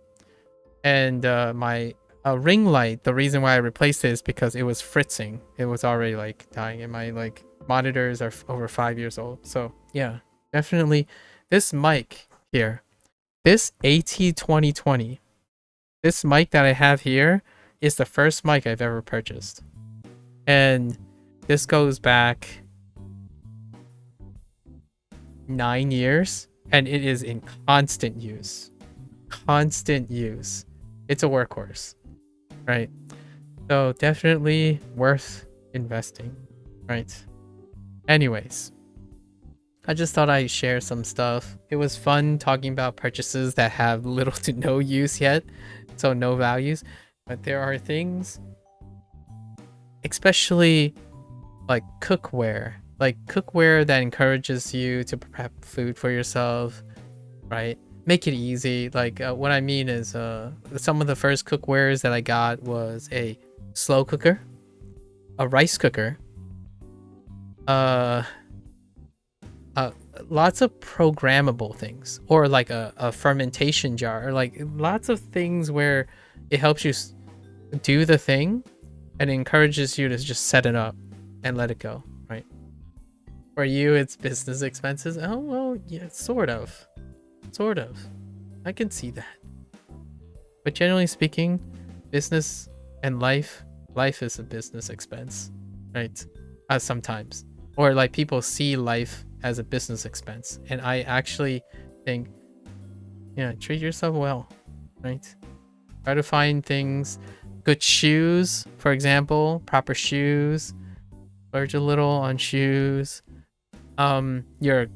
And my ring light, the reason why I replaced it is because it was fritzing. It was already like dying, and my like monitors are over 5 years old. So yeah, definitely this mic here, this AT2020, this mic that I have here is the first mic I've ever purchased. And this goes back 9 years, and it is in constant use. Constant use. It's a workhorse, right? So definitely worth investing, right? Anyways, I just thought I'd share some stuff. It was fun talking about purchases that have little to no use yet, so no values. But there are things, especially like cookware that encourages you to prep food for yourself, right? Make it easy. Like what I mean is some of the first cookwares that I got was a slow cooker, a rice cooker, lots of programmable things, or like a fermentation jar, or like lots of things where it helps you do the thing and encourages you to just set it up and let it go, right? For you, it's business expenses. Oh, well, yeah, sort of. I can see that. But generally speaking, business and life is a business expense, right? Sometimes. Or like people see life as a business expense. And I actually think, yeah, treat yourself well, right? Try to find things, good shoes, for example, proper shoes. Splurge a little on shoes. Your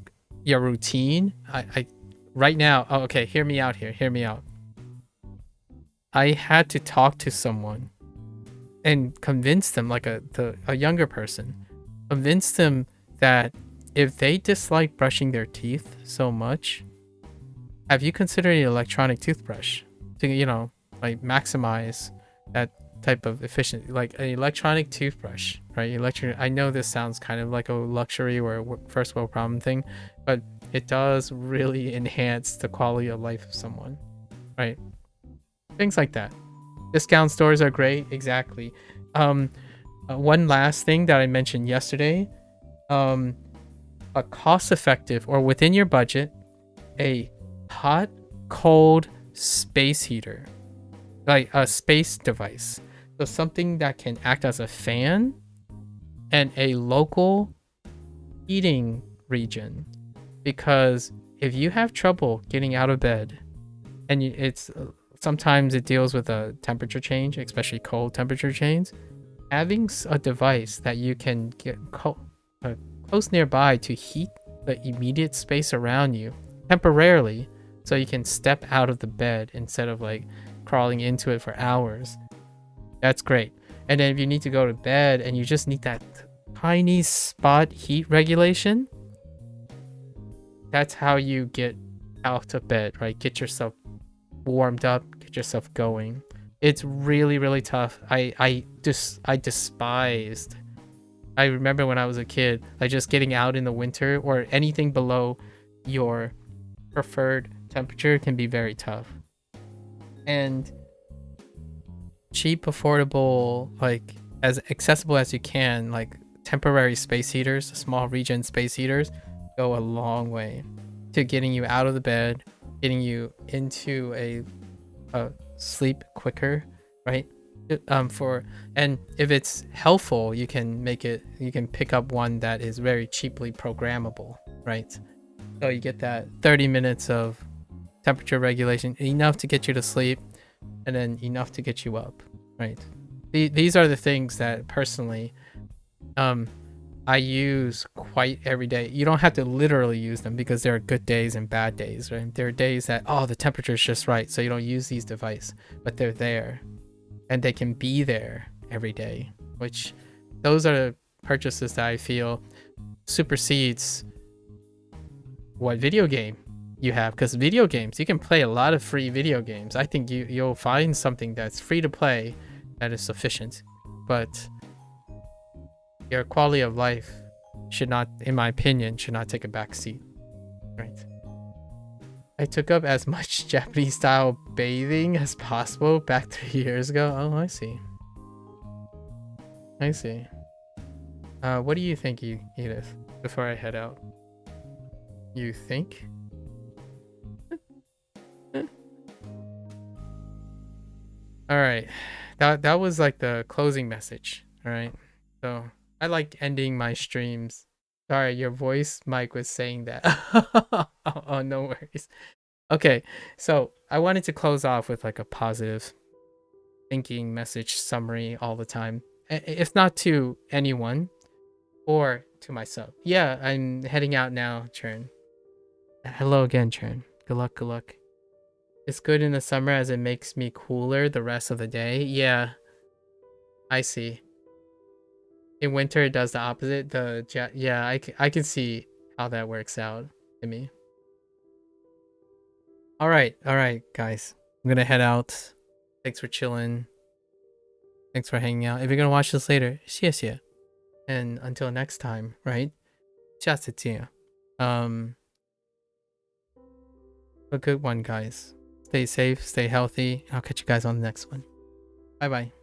routine. I right now, oh, okay, hear me out. I had to talk to someone and convince them, like a younger person, convince them that if they dislike brushing their teeth so much, have you considered an electronic toothbrush to, you know, like maximize that type of efficiency, like an electronic toothbrush, right? I know this sounds kind of like a luxury or a first world problem thing, but it does really enhance the quality of life of someone, right? Things like that. Discount stores are great, exactly. One last thing that I mentioned yesterday, a cost-effective or within your budget, a hot, cold space heater, like a space device. So something that can act as a fan and a local heating region. Because if you have trouble getting out of bed, and it's sometimes it deals with a temperature change, especially cold temperature change, having a device that you can get close nearby to heat the immediate space around you temporarily, so you can step out of the bed instead of like crawling into it for hours. That's great. And then if you need to go to bed and you just need that tiny spot heat regulation, that's how you get out of bed, right? Get yourself warmed up, get yourself going. It's really, really tough. I despised. I remember when I was a kid, like just getting out in the winter or anything below your preferred temperature can be very tough. And cheap, affordable, like as accessible as you can, like temporary space heaters, small region space heaters, go a long way to getting you out of the bed, getting you into a sleep quicker, right? And if it's helpful, you can pick up one that is very cheaply programmable, right? So you get that 30 minutes of temperature regulation, enough to get you to sleep, and then enough to get you up, right? These are the things that personally I use quite every day. You don't have to literally use them because there are good days and bad days, right? There are days that, oh, the temperature is just right, so you don't use these devices, but they're there and they can be there every day, which those are purchases that I feel supersedes what video game you have, because video games, you can play a lot of free video games. I think you'll find something that's free to play that is sufficient, but your quality of life should not, in my opinion, should not take a back seat, right? I took up as much Japanese style bathing as possible back 3 years ago. Oh, I see. I see. What do you think, Edith, before I head out? You think? All right. That was like the closing message. All right. So I like ending my streams. Sorry, your voice mic was saying that. Oh, no worries. Okay, so I wanted to close off with like a positive thinking message summary all the time. If not to anyone or to myself. Yeah, I'm heading out now, Churn. Hello again, Churn. Good luck, good luck. It's good in the summer as it makes me cooler the rest of the day. Yeah, I see. In winter, it does the opposite. Yeah, I can see how that works out to me. All right, guys. I'm gonna head out. Thanks for chilling. Thanks for hanging out. If you're gonna watch this later, 谢谢. And until next time, right? 下次见. A good one, guys. Stay safe, stay healthy. I'll catch you guys on the next one. Bye bye.